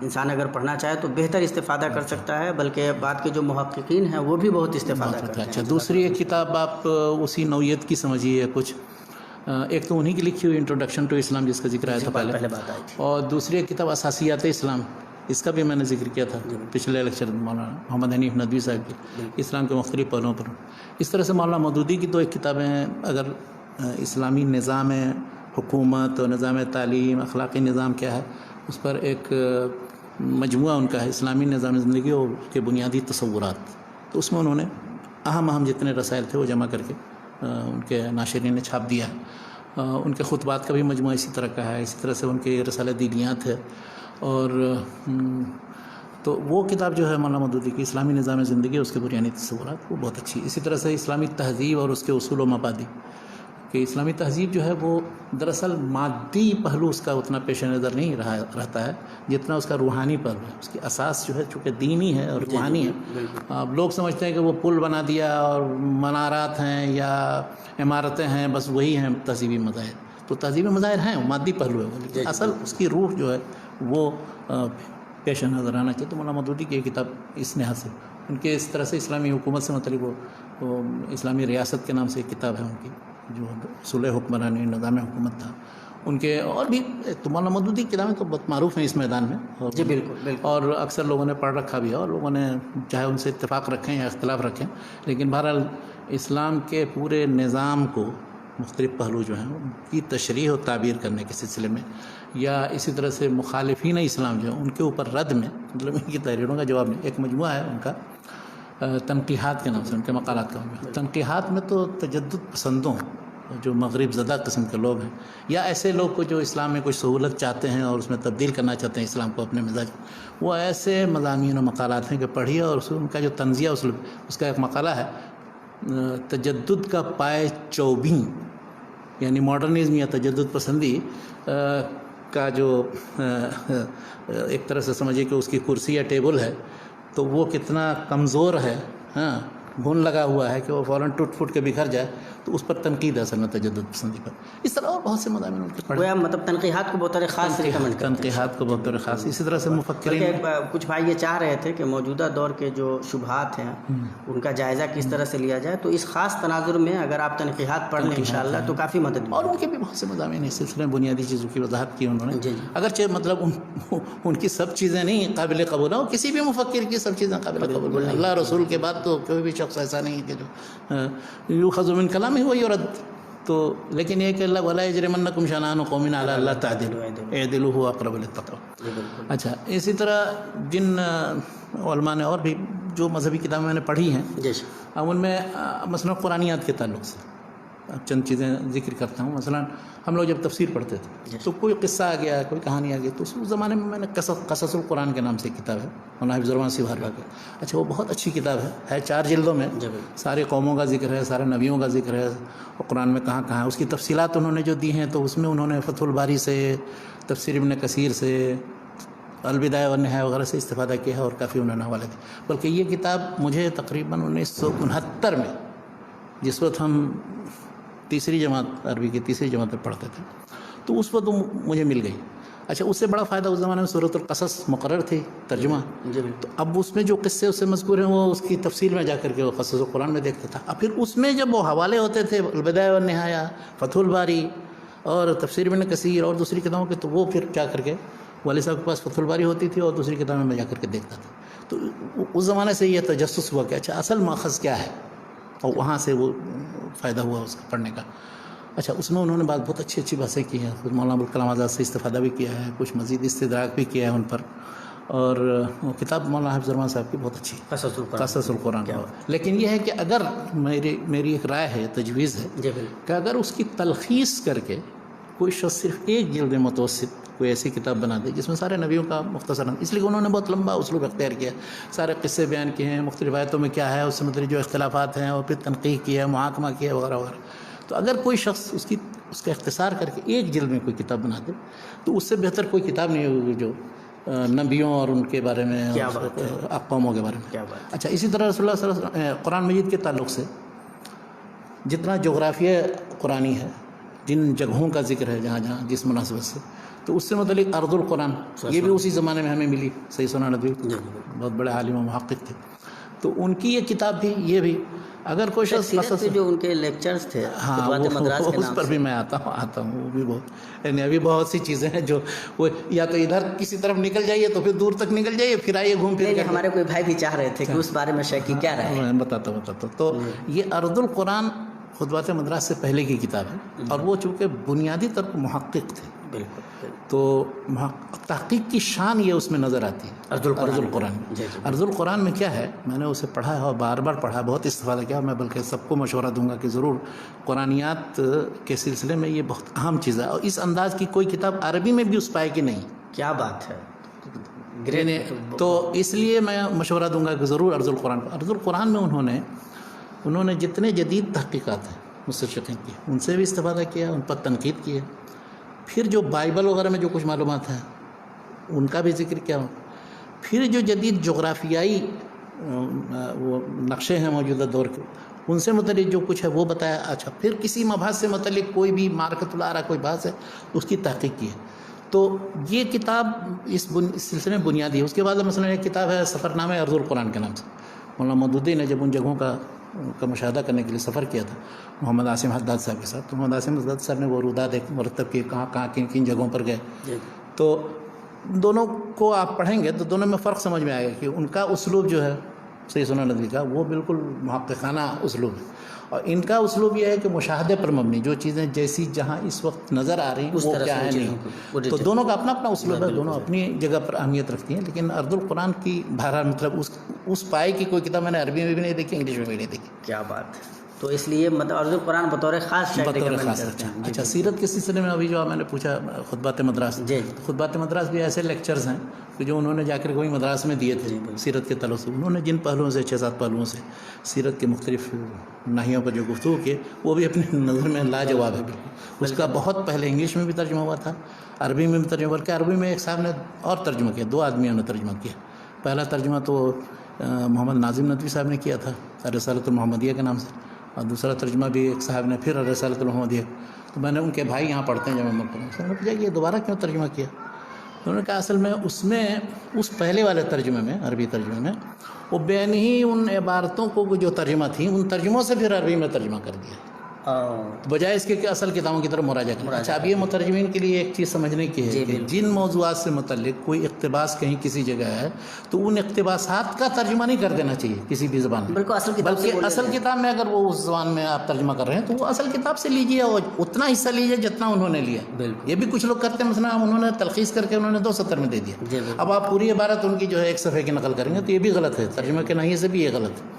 انسان اگر پڑھنا چاہے تو بہتر استفادہ کر سکتا ہے، بلکہ بعد کے جو محققین ہیں وہ بھی بہت استفادہ کرتے ہیں. اچھا، دوسری ایک کتاب آپ اسی نوعیت کی سمجھیے کچھ، ایک تو انہی کی لکھی ہوئی انٹروڈکشن ٹو اسلام جس کا ذکر آیا تھا پہلے بات آئی تھی، اور دوسری ایک کتاب اساسیات اسلام، اس کا بھی میں نے ذکر کیا تھا پچھلے لیکچر مولانا محمد حنیف ندوی صاحب کی، اسلام کے مختلف پہلوؤں پر. اس طرح سے مولانا مودودی کی دو ایک کتابیں ہیں، اگر اسلامی نظام حکومت اور نظام تعلیم، اخلاقی نظام کیا ہے، اس پر ایک مجموعہ ان کا ہے، اسلامی نظام زندگی اور اس کے بنیادی تصورات. تو اس میں انہوں نے اہم جتنے رسائل تھے وہ جمع کر کے ان کے ناشرین نے چھاپ دیا ہے. ان کے خطبات کا بھی مجموعہ اسی طرح کا ہے، اسی طرح سے ان کے رسالہ دینیات ہے. اور تو وہ کتاب جو ہے مولانا مودودی کی اسلامی نظام زندگی، اس کے بنیادی تصورات، وہ بہت اچھی. اسی طرح سے اسلامی تہذیب اور اس کے اصول و مبادی، کہ اسلامی تہذیب جو ہے وہ دراصل مادی پہلو اس کا اتنا پیش نظر نہیں رہتا ہے جتنا اس کا روحانی پہلو ہے. اس کی اساس جو ہے چونکہ دینی ہے اور روحانی ہے. اب لوگ سمجھتے ہیں کہ وہ پل بنا دیا اور منارات ہیں یا عمارتیں ہیں، بس وہی ہیں تہذیبی مظاہر. تو تہذیبی مظاہر ہیں، مادی پہلو ہے وہ، لیکن اصل اس کی روح جو ہے وہ پیش نظر آنا چاہیے. تو مولانا مودودی کی یہ کتاب اس لحاظ سے، ان کے اس طرح سے اسلامی حکومت سے متعلق وہ اسلامی ریاست کے نام سے ایک کتاب ہے ان کی، جو اصول حکمرانی نظام حکومت تھا ان کے. اور بھی تو مولانا مودودی کی کتابیں تو بہت معروف ہیں اس میدان میں. جی بالکل، اور اکثر لوگوں نے پڑھ رکھا بھی ہے، اور لوگوں نے چاہے ان سے اتفاق رکھیں یا اختلاف رکھیں، لیکن بہرحال اسلام کے پورے نظام کو مختلف پہلو جو ہیں ان کی تشریح و تعبیر کرنے کے سلسلے میں، یا اسی طرح سے مخالفین اسلام جو ہیں ان کے اوپر رد میں، مطلب ان کی تحریروں کا جواب نہیں. ایک مجموعہ ہے ان کا تنقیحات کے نام سے، ان کے مقالات کا مجموعہ. تنقیحات میں تو تجدد پسندوں جو مغرب زدہ قسم کے لوگ ہیں، یا ایسے لوگ کو جو اسلام میں کچھ سہولت چاہتے ہیں اور اس میں تبدیل کرنا چاہتے ہیں اسلام کو اپنے مزاج، وہ ایسے مضامین و مقالات ہیں کہ پڑھیے. اور ان کا جو تنزیہ اس کا ایک مقالہ ہے، تجدد کا پائے چوبیں، یعنی ماڈرنزم یا تجدد پسندی کا جو ایک طرح سے سمجھیے کہ اس کی کرسی یا ٹیبل ہے، تو وہ کتنا کمزور ہے، ہاں گھن لگا ہوا ہے کہ وہ فوراً ٹوٹ پھوٹ کے بکھر جائے. تو اس پر تنقید ہے اصل میں تجدد پسندی پر. اس طرح اور بہت سے مضامین ان کے پڑھے، مطلب تنقیحات کو بطور خاص ریکمنڈ کرتے ہیں. تنقیحات کو بطور خاص. اسی طرح سے مفکرین، کچھ بھائی یہ چاہ رہے تھے کہ موجودہ دور کے جو شبہات ہیں ان کا جائزہ کس طرح سے لیا جائے، تو اس خاص تناظر میں اگر آپ تنقیحات پڑھ لیں انشاءاللہ تو کافی مدد ملے. اور ان کے بھی بہت سے مضامین اس سلسلے میں بنیادی چیزوں کی وضاحت کی انہوں نے. اگرچہ مطلب ان کی سب چیزیں نہیں قابل قبول ہیں، کسی بھی مفکر کی سب چیزیں قابل قبول ہیں. اللہ رسول کے بعد تو کوئی بھی شخص ایسا نہیں ہے کہ جو یؤخذ من کلامہ و یرد. تو لیکن یہ کہ اللہ ولا یجرمنکم شنآن قوم علی اللہ تعدلوا اعدلوا هو اقرب للتقوی. اچھا، اسی طرح جن علماء نے اور بھی جو مذہبی کتابیں میں نے پڑھی ہیں، اب ان میں مثلا قرآنیات کے تعلق سے اب چند چیزیں ذکر کرتا ہوں. مثلا ہم لوگ جب تفسیر پڑھتے تھے تو کوئی قصہ آ گیا، کوئی کہانی آ گئی، تو اس زمانے میں میں نے قصص القرآن کے نام سے ایک کتاب ہے مولانا حفظ الرحمان سیوھرلا کی. اچھا، وہ بہت اچھی کتاب ہے 4 جلدوں میں، سارے قوموں کا ذکر ہے، سارے نبیوں کا ذکر ہے، اور قرآن میں کہاں کہاں ہے اس کی تفصیلات انہوں نے جو دی ہیں. تو اس میں انہوں نے فتح الباری سے، تفسیر ابن کثیر سے، البدایہ والنہایہ وغیرہ سے استفادہ کیا ہے، اور کافی انہوں نے حوالے دیے. بلکہ یہ کتاب مجھے تقریباً 1969 میں، جس وقت ہم تیسری جماعت عربی کی تیسری جماعت میں پڑھتے تھے، تو اس وقت مجھے مل گئی. اچھا، اس سے بڑا فائدہ اس زمانے میں سورۃ القصص مقرر تھی ترجمہ. تو اب اس میں جو قصے اس سے مذکور ہیں وہ اس کی تفصیل میں جا کر کے وہ قصص القرآن میں دیکھتا تھا. اب پھر اس میں جب وہ حوالے ہوتے تھے البدایہ والنہایہ، فتح الباری اور تفسیر ابن کثیر اور دوسری کتابوں کے، تو وہ پھر جا کر کے والد صاحب کے پاس فتح الباری ہوتی تھی اور دوسری کتابیں میں جا کر کے دیکھتا تھا. تو اس زمانے سے یہ تجسس ہوا کہ اچھا اصل ماخذ کیا ہے، اور وہاں سے وہ فائدہ ہوا اس کا پڑھنے کا. اچھا، اس میں انہوں نے بہت اچھی باتیں کی ہیں. مولانا ابوالکلام آزاد سے استفادہ بھی کیا ہے، کچھ مزید استدراک بھی کیا ہے ان پر. اور وہ کتاب مولانا حفظ الرحمان صاحب کی بہت اچھی، قصص القرآن. لیکن یہ ہے کہ اگر میری ایک رائے ہے، تجویز ہے کہ اگر اس کی تلخیص کر کے کوئی شخص صرف ایک جلد متوسط کوئی ایسی کتاب بنا دے جس میں سارے نبیوں کا مختصراً، اس لیے انہوں نے بہت لمبا اسلوب اختیار کیا، سارے قصے بیان کیے ہیں، مختلف آیتوں میں کیا ہے اس سے متعلق جو اختلافات ہیں، اور پھر تنقیح کی ہے، محاکمہ کیا ہے وغیرہ وغیرہ. تو اگر کوئی شخص اس کا اختصار کر کے ایک جلد میں کوئی کتاب بنا دے تو اس سے بہتر کوئی کتاب نہیں ہوگی جو نبیوں اور ان کے بارے میں، اقواموں کے بارے میں. اچھا، اسی طرح رسول اللہ صلی اللہ علیہ وسلم قرآن مجید کے تعلق سے جتنا جغرافیہ قرآنی ہے، جن جگہوں کا ذکر ہے جہاں جہاں جس مناسبت سے، تو اس سے متعلق ارض القرآن یہ بھی اسی زمانے میں ہمیں ملی. صحیح سنا ندوی بہت بڑے عالم و محقق تھے، تو ان کی یہ کتاب بھی، یہ بھی اگر کوئی شخص جو ان کے لیکچرز تھے، ہاں اس پر بھی میں آتا ہوں وہ بھی بہت، یعنی ابھی بہت سی چیزیں ہیں جو وہ یا تو ادھر کسی طرف نکل جائیے تو پھر دور تک نکل جائیے، پھر آئیے گھوم پھر. ہمارے کوئی بھائی بھی چاہ رہے تھے کہ اس بارے میں شیخ کی کیا رائے ہے. میں بتاتا ہوں. تو یہ ارض القرآن خطبات مدراس سے پہلے کی کتاب ہے، اور وہ چونکہ بنیادی طور پر محقق تھے، بالکل، تو تحقیق کی شان یہ اس میں نظر آتی ہے ارض القرآن. ارض القرآن میں کیا ہے، میں نے اسے پڑھا ہے اور بار بار پڑھا، بہت استفادہ کیا. میں بلکہ سب کو مشورہ دوں گا کہ ضرور قرآنیات کے سلسلے میں یہ بہت اہم چیز ہے، اور اس انداز کی کوئی کتاب عربی میں بھی اس پائے کی نہیں. کیا بات ہے. تو اس لیے میں مشورہ دوں گا کہ ضرور ارض القرآن. ارض القرآن میں انہوں نے جتنے جدید تحقیقات ہیں مستشرقین کی، ان سے بھی استفادہ کیا، ان پر تنقید کی ہے. پھر جو بائبل وغیرہ میں جو کچھ معلومات ہیں ان کا بھی ذکر کیا. پھر جو جدید جغرافیائی وہ نقشے ہیں موجودہ دور کے، ان سے متعلق جو کچھ ہے وہ بتایا. اچھا، پھر کسی مبحث سے متعلق کوئی بھی معرکۃ الآراء کوئی بحث ہے اس کی تحقیق کی ہے. تو یہ کتاب اس سلسلے میں بنیادی ہے. اس کے بعد مثلا ایک کتاب ہے سفر نامہ ارض القرآن کے نام سے. مولانا مودودی نے جب ان جگہوں کا مشاہدہ کرنے کے لیے سفر کیا تھا محمد عاصم حداد صاحب کے ساتھ، تو محمد عاصم حداد صاحب نے وہ روداد ایک مرتب کیے، کہاں کن جگہوں پر گئے. تو دونوں کو آپ پڑھیں گے تو دونوں میں فرق سمجھ میں آئے گا کہ ان کا اسلوب جو ہے صحیح سنا ندوی کا وہ بالکل محققانہ اسلوب ہے، اور ان کا اسلوب یہ ہے کہ مشاہدے پر مبنی، جو چیزیں جیسی جہاں اس وقت نظر آ رہی وہ کیا ہے نہیں. تو دونوں کا اپنا اپنا اسلوب ہے، دونوں اپنی جگہ پر اہمیت رکھتی ہیں. لیکن ارض القرآن کی بہرحال مطلب اس پائے کی کوئی کتاب میں نے عربی میں بھی نہیں دیکھی، انگلش میں بھی نہیں دیکھی. کیا بات ہے. تو اس لیے مطلب ارض القرآن بطور خاص. اچھا، سیرت کے سلسلے میں ابھی جو میں نے پوچھا خطبات مدراس، خطبات مدراس بھی ایسے لیکچرز ہیں کہ جو انہوں نے جا کر کوئی مدراس میں دیے تھے سیرت کے تعلق سے. انہوں نے جن پہلوؤں سے 6-7 پہلوؤں سے سیرت کے مختلف ناحیوں پر جو گفتگو کیے وہ بھی اپنی نظر میں لاجواب ہے. اس کا بہت پہلے انگلش میں بھی ترجمہ ہوا تھا، عربی میں بھی ترجمہ، بلکہ عربی میں ایک صاحب نے اور ترجمہ کیا، 2 آدمیوں نے ترجمہ کیا. پہلا ترجمہ تو محمد ناظم ندوی صاحب نے کیا تھا رسالۃ المحمدیہ کے نام سے، اور دوسرا ترجمہ بھی ایک صاحب نے پھر رسالۃ المحمدیہ. تو میں نے ان کے بھائی یہاں پڑھتے ہیں جب میں پڑھا، انہوں نے پوچھا کہ یہ دوبارہ کیوں ترجمہ کیا. انہوں نے کہا اصل میں اس پہلے والے ترجمے میں، عربی ترجمے میں، وہ بین ہی ان عبارتوں کو جو ترجمہ تھیں ان ترجموں سے پھر عربی میں ترجمہ کر دیا، بجائے اس کے کہ اصل کتابوں کی طرف مراجعہ کرنا. اچھا، اب یہ مترجمین کے لیے ایک چیز سمجھنے کی ہے کہ جن موضوعات سے متعلق کوئی اقتباس کہیں کسی جگہ ہے تو ان اقتباسات کا ترجمہ نہیں کر دینا چاہیے کسی بھی زبان میں، بلکہ اصل کتاب میں اگر وہ اس زبان میں آپ ترجمہ کر رہے ہیں تو وہ اصل کتاب سے لیجیے اور اتنا حصہ لیجیے جتنا انہوں نے لیا. یہ بھی کچھ لوگ کرتے ہیں، مثلا انہوں نے تلخیص کر کے انہوں نے 2 سطر میں دے دیا. اب آپ پوری عبارت ان کی جو ہے 1 صفحے کی نقل کریں گے تو یہ بھی غلط ہے، ترجمہ کے ناحیے سے بھی یہ غلط ہے.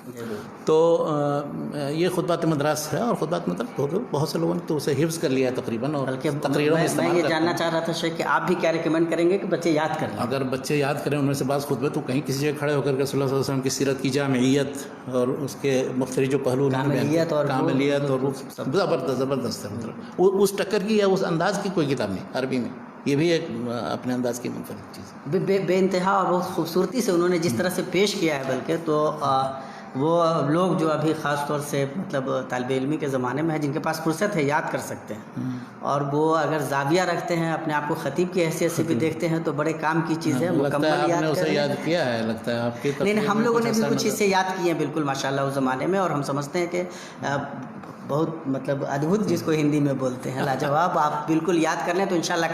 تو یہ خطبات مدراس ہے، اور خطبات مدراس بہت سے لوگوں نے تو اسے حفظ کر لیا ہے تقریباً، اور تقریروں میں استعمال. میں یہ جاننا چاہ رہا تھا کہ آپ بھی کیا ریکمینڈ کریں گے کہ بچے یاد کریں؟ اگر بچے یاد کریں ان میں سے بعض خطبے تو کہیں کسی جگہ کھڑے ہو کر کے صلی اللہ علیہ وسلم کی سیرت کی جامعیت اور اس کے مختلف جو پہلو، کاملیت اور زبردست ہے. مطلب اس ٹکر کی یا اس انداز کی کوئی کتاب نہیں عربی میں. یہ بھی ایک اپنے انداز کی منفرد چیز. بے انتہا اور بہت خوبصورتی سے انہوں نے جس طرح سے پیش کیا ہے، بلکہ تو وہ لوگ جو ابھی خاص طور سے مطلب طالب علمی کے زمانے میں ہیں، جن کے پاس فرصت ہے، یاد کر سکتے ہیں. اور وہ اگر زاویہ رکھتے ہیں، اپنے آپ کو خطیب کی حیثیت سے بھی دیکھتے ہیں، تو بڑے کام کی چیز ہے. مکمل یاد کیا ہے لگتا ہے آپ کی. نہیں، ہم لوگوں نے بھی کچھ اس سے یاد کیے ہیں بالکل ماشاءاللہ اس زمانے میں، اور ہم سمجھتے ہیں کہ بہت مطلب ادبھت جس کو ہندی میں بولتے ہیں، لاجواب. آپ بالکل یاد کر لیں تو انشاءاللہ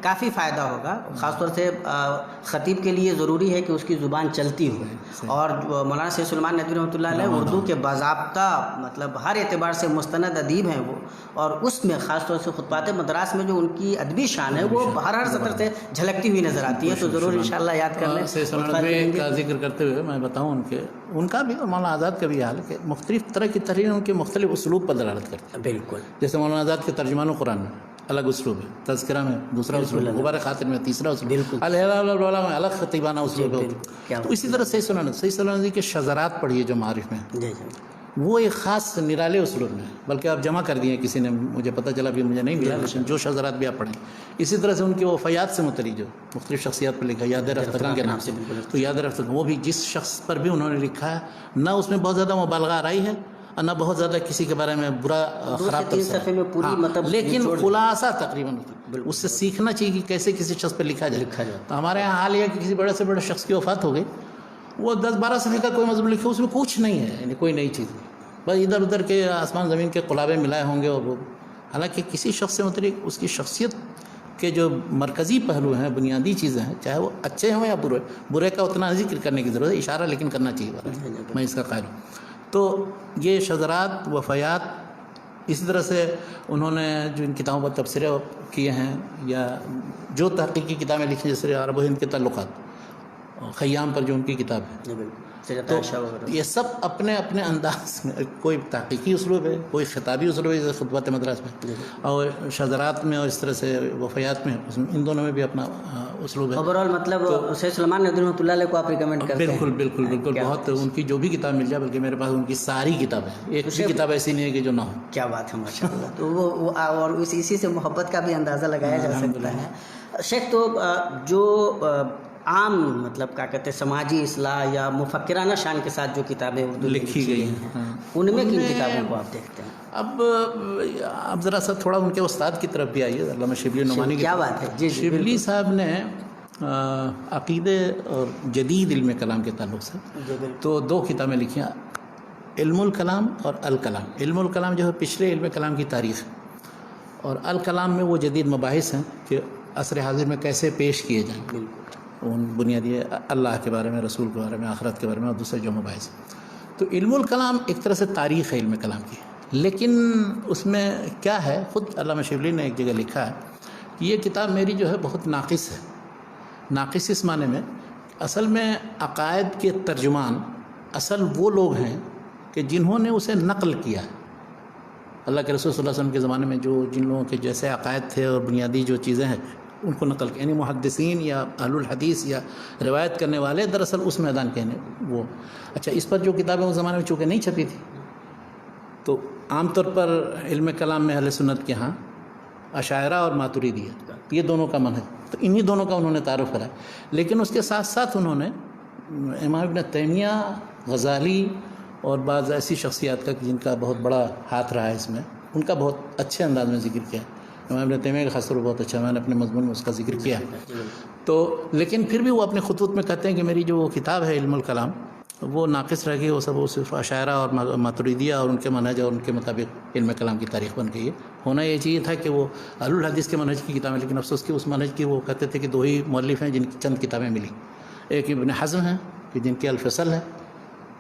کافی فائدہ ہوگا. خاص طور سے خطیب کے لیے ضروری ہے کہ اس کی زبان چلتی ہو. اور مولانا سید سلیمان ندوی رحمۃ اللہ علیہ اردو کے باضابطہ مطلب ہر اعتبار سے مستند ادیب ہیں وہ، اور اس میں خاص طور سے خطبات مدراس میں جو ان کی ادبی شان ہے وہ ہر سطر سے جھلکتی ہوئی نظر آتی ہے. تو ضرور انشاءاللہ یاد کر لیں. سید سلیمان ندوی کا ذکر کرتے ہوئے میں بتاؤں ان کا بھی اور مولانا آزاد کا بھی حال ہے کہ مختلف طرح کی تحریر ان کے مختلف اسلوب اسلوب پر دلالت کرتے ہیں. بالکل. جیسے مولانا آزاد کے ترجمان قرآن میں الگ اسلوب ہے، تذکرہ میں دوسرا اسلوب ہے، غبار خاطر میں تیسرا اسلوب، الہلال میں الگ خطیبانہ اسلوب ہے. تو اسی طرح صحیح سلمان کے شذرات پڑھیے جو معارف میں، وہ ایک خاص نرالے اسلوب میں، بلکہ آپ جمع کر دیے کسی نے، مجھے پتہ چلا بھی مجھے نہیں ملا، لیکن جو شذرات بھی آپ پڑھیں. اسی طرح سے ان کے وفیات سے متعلق جو مختلف شخصیات پر لکھا ہے، یاد رفتگان کے نام سے، تو یاد رفتگان وہ بھی جس شخص پر بھی انہوں نے لکھا ہے، نہ اس میں بہت زیادہ مبالغہ آرائی ہے اور نہ بہت زیادہ کسی کے بارے میں برا خراب صفحے میں پوری مطلب، لیکن خلاصہ تقریباً اس سے سیکھنا چاہیے کہ کیسے کسی شخص پہ لکھا جائے. تو ہمارے یہاں حال یہ کہ کسی بڑے سے بڑے شخص کی وفات ہو گئی، وہ 10-12 صفحے کا کوئی مضمون لکھے، اس میں کچھ نہیں ہے، یعنی کوئی نئی چیز نہیں، بس ادھر ادھر کے آسمان زمین کے قلابے ملائے ہوں گے. اور وہ حالانکہ کسی شخص سے متعلق اس کی شخصیت کے جو مرکزی پہلو ہیں، بنیادی چیزیں ہیں، چاہے وہ اچھے ہوں یا برے کا اتنا ذکر کرنے کی ضرورت ہے، اشارہ لیکن کرنا چاہیے، میں اس کا قائل ہوں. تو یہ شذرات، وفیات، اسی طرح سے انہوں نے جو ان کتابوں پر تبصرے کیے ہیں یا جو تحقیقی کتابیں لکھی جیسے عرب و ہند کے تعلقات، خیام پر جو ان کی کتاب ہے، تو یہ سب اپنے اپنے انداز میں، کوئی تحقیقی اسلوب ہے، کوئی خطابی اسلوب ہے جیسے خطبات مدرس میں، اور شذرات میں اور اس طرح سے وفیات میں، ان دونوں میں بھی اپنا اسلوب ہے. اوورآل مطلب سید سلیمان ندوی رحمۃ اللہ علیہ کو آپ ریکمینڈ کرتے ہیں؟ بالکل بالکل بالکل. بہت ان کی جو بھی کتاب مل جائے، بلکہ میرے پاس ان کی ساری کتابیں، ایک بھی کتاب ایسی نہیں ہے کہ جو نہ ہو. کیا بات ہے، ماشاء اللہ. تو وہ اور اسی سے محبت کا بھی اندازہ لگایا جا سکتا ہے. شیخ، تو جو عام مطلب کیا کہتے ہیں سماجی اصلاح یا مفکرانہ شان کے ساتھ جو کتابیں اردو لکھی گئی ہیں، ان میں کن کتابوں کو آپ دیکھتے ہیں؟ اب ذرا سا تھوڑا ان کے استاد کی طرف بھی آئیے، علامہ شبلی نعمانی. کیا بات ہے. جی شبلی صاحب نے عقیدے اور جدید علم کلام کے تعلق سے تو 2 کتابیں لکھی ہیں، علم الکلام اور الکلام. علم الکلام جو ہے پچھلے علم کلام کی تاریخ، اور الکلام میں وہ جدید مباحث ہیں کہ عصر حاضر میں کیسے پیش کیے جائیں، ان بنیادی اللہ کے بارے میں، رسول کے بارے میں، آخرت کے بارے میں، اور دوسرے جو مباحث. تو علم الکلام ایک طرح سے تاریخ ہے علم کلام کی، لیکن اس میں کیا ہے، خود علامہ شبلی نے ایک جگہ لکھا ہے کہ یہ کتاب میری جو ہے بہت ناقص ہے. ناقص اس معنی میں، اصل میں عقائد کے ترجمان اصل وہ لوگ ہیں کہ جنہوں نے اسے نقل کیا ہے. اللہ کے رسول صلی اللہ علیہ وسلم کے زمانے میں جن لوگوں کے جیسے عقائد تھے اور بنیادی جو چیزیں ہیں ان کو نقل کیا، یعنی محدثین یا اہل الحدیث یا روایت کرنے والے دراصل اس میدان کے ہیں وہ. اچھا، اس پر جو کتابیں اس زمانے میں چونکہ نہیں چھپی تھی، تو عام طور پر علم کلام میں اہل سنت کے ہاں اشاعرہ اور ماتریدی ہے، یہ دونوں کا منہج، تو انہی دونوں کا انہوں نے تعارف کرایا. لیکن اس کے ساتھ ساتھ انہوں نے امام ابن تیمیہ، غزالی اور بعض ایسی شخصیات کا جن کا بہت بڑا ہاتھ رہا ہے اس میں، ان کا بہت اچھے انداز میں ذکر کیا ہے. امام ابن تیمیہ کا خاص طور پر بہت اچھا، میں نے اپنے مضمون میں اس کا ذکر کیا ہے. تو لیکن پھر بھی وہ اپنے خطوط میں کہتے ہیں کہ میری جو کتاب ہے علم الکلام وہ ناقص رہ گئی، وہ سب وہ صرف اشاعرہ اور ماتریدیہ اور ان کے منہج اور ان کے مطابق علم کلام کی تاریخ بن گئی ہے. ہونا یہ چاہیے تھا کہ وہ اہل الحدیث کے منہج کی کتابیں، لیکن افسوس کہ اس منہج کی وہ کہتے تھے کہ 2 ہی مؤلف ہیں جن کی چند کتابیں ملی. ایک ابن حزم ہیں کہ جن کے الفصل ہے،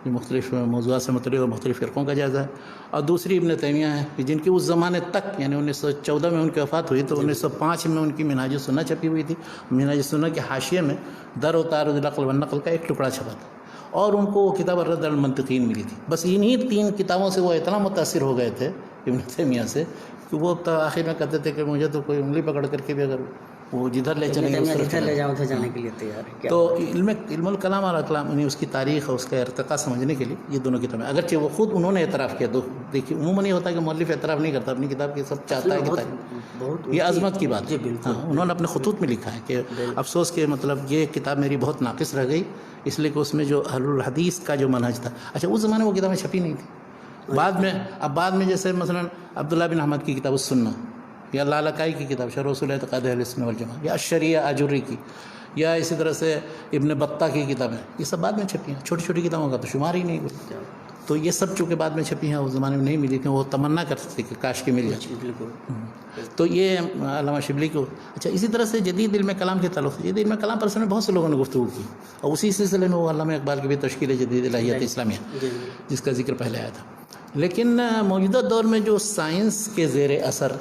جو مختلف موضوعات سے متعلق اور مختلف فرقوں کا جائزہ ہے، اور دوسری ابن تیمیہ ہیں کہ جن کی اس زمانے تک، یعنی 1914 میں ان کی وفات ہوئی تو 1905 میں ان کی منہاج السنہ چھپی ہوئی تھی. منہاج السنہ کے حاشیے میں در و تعارض العقل والنقل کا ایک ٹکڑا چھپا تھا، اور ان کو وہ کتاب الرد علی المنطقین ملی تھی. بس انہی 3 کتابوں سے وہ اتنا متاثر ہو گئے تھے ابن تیمیہ سے کہ وہ آخر میں کہتے تھے کہ مجھے تو کوئی انگلی پکڑ کر کے بھی اگر وہ جدھر لے چلیں گے جدھر لے جاؤں تو جانے کے لیے تیار ہے. تو علم الکلام اور الکلام، یعنی اس کی تاریخ اور اس کا ارتقاء سمجھنے کے لیے یہ دونوں کتابیں، اگرچہ وہ خود انہوں نے اعتراف کیا. دیکھیے عموماً یہ ہوتا ہے کہ مؤلف اعتراف نہیں کرتا اپنی کتاب کی، سب چاہتا ہے کہ یہ عظمت کی بات ہے. انہوں نے اپنے خطوط میں لکھا ہے کہ افسوس کہ مطلب یہ کتاب میری بہت ناقص رہ گئی، اس لیے کہ اس میں جو اہل الحدیث کا جو منہج تھا. اچھا، اس زمانے میں وہ کتابیں چھپی نہیں تھیں. بعد میں جیسے مثلا عبداللہ بن احمد کی کتاب السنہ، یا لالکائی کی کتاب شرح اصول اعتقاد اہل سنت والجماعہ، یا الشریعہ آجری کی، یا اسی طرح سے ابن بطہ کی کتابیں، یہ سب بعد میں چھپی ہیں. چھوٹی چھوٹی کتابوں کا تو شمار ہی نہیں ہوتا. تو یہ سب چونکہ بعد میں چھپی ہیں، اس زمانے میں نہیں ملی تھیں، وہ تمنا کرتے تھے کہ کاش کے مل جائے. تو یہ علامہ شبلی کو. اچھا، اسی طرح سے جدید علم کلام کے تعلق سے، جدید علم کلام پر میں بہت سے لوگوں نے گفتگو کی، اور اسی سلسلے میں وہ علامہ اقبال کی بھی تشکیل ہے جدید الہیات اسلامیہ، جس کا ذکر پہلے آیا تھا. لیکن موجودہ دور میں جو سائنس کے زیر اثر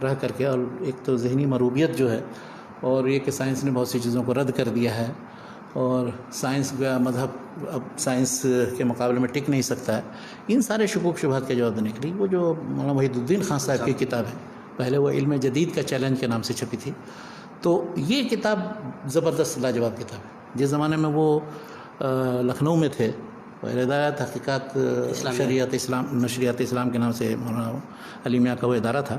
رہ کر کے، اور ایک تو ذہنی مروبیت جو ہے، اور یہ کہ سائنس نے بہت سی چیزوں کو رد کر دیا ہے، اور سائنس کا مذہب اب سائنس کے مقابلے میں ٹک نہیں سکتا ہے، ان سارے شکوک شبہات کے جواب دینے کے لیے وہ جو مولانا وحید الدین خان صاحب کی کتاب ہے، پہلے وہ علم جدید کا چیلنج کے نام سے چھپی تھی، تو یہ کتاب زبردست لاجواب کتاب ہے۔ جس زمانے میں وہ لکھنؤ میں تھے، ادارہ تحقیقات شریعت اسلام نشریات اسلام کے نام سے مولانا علی میاں کا وہ ادارہ تھا،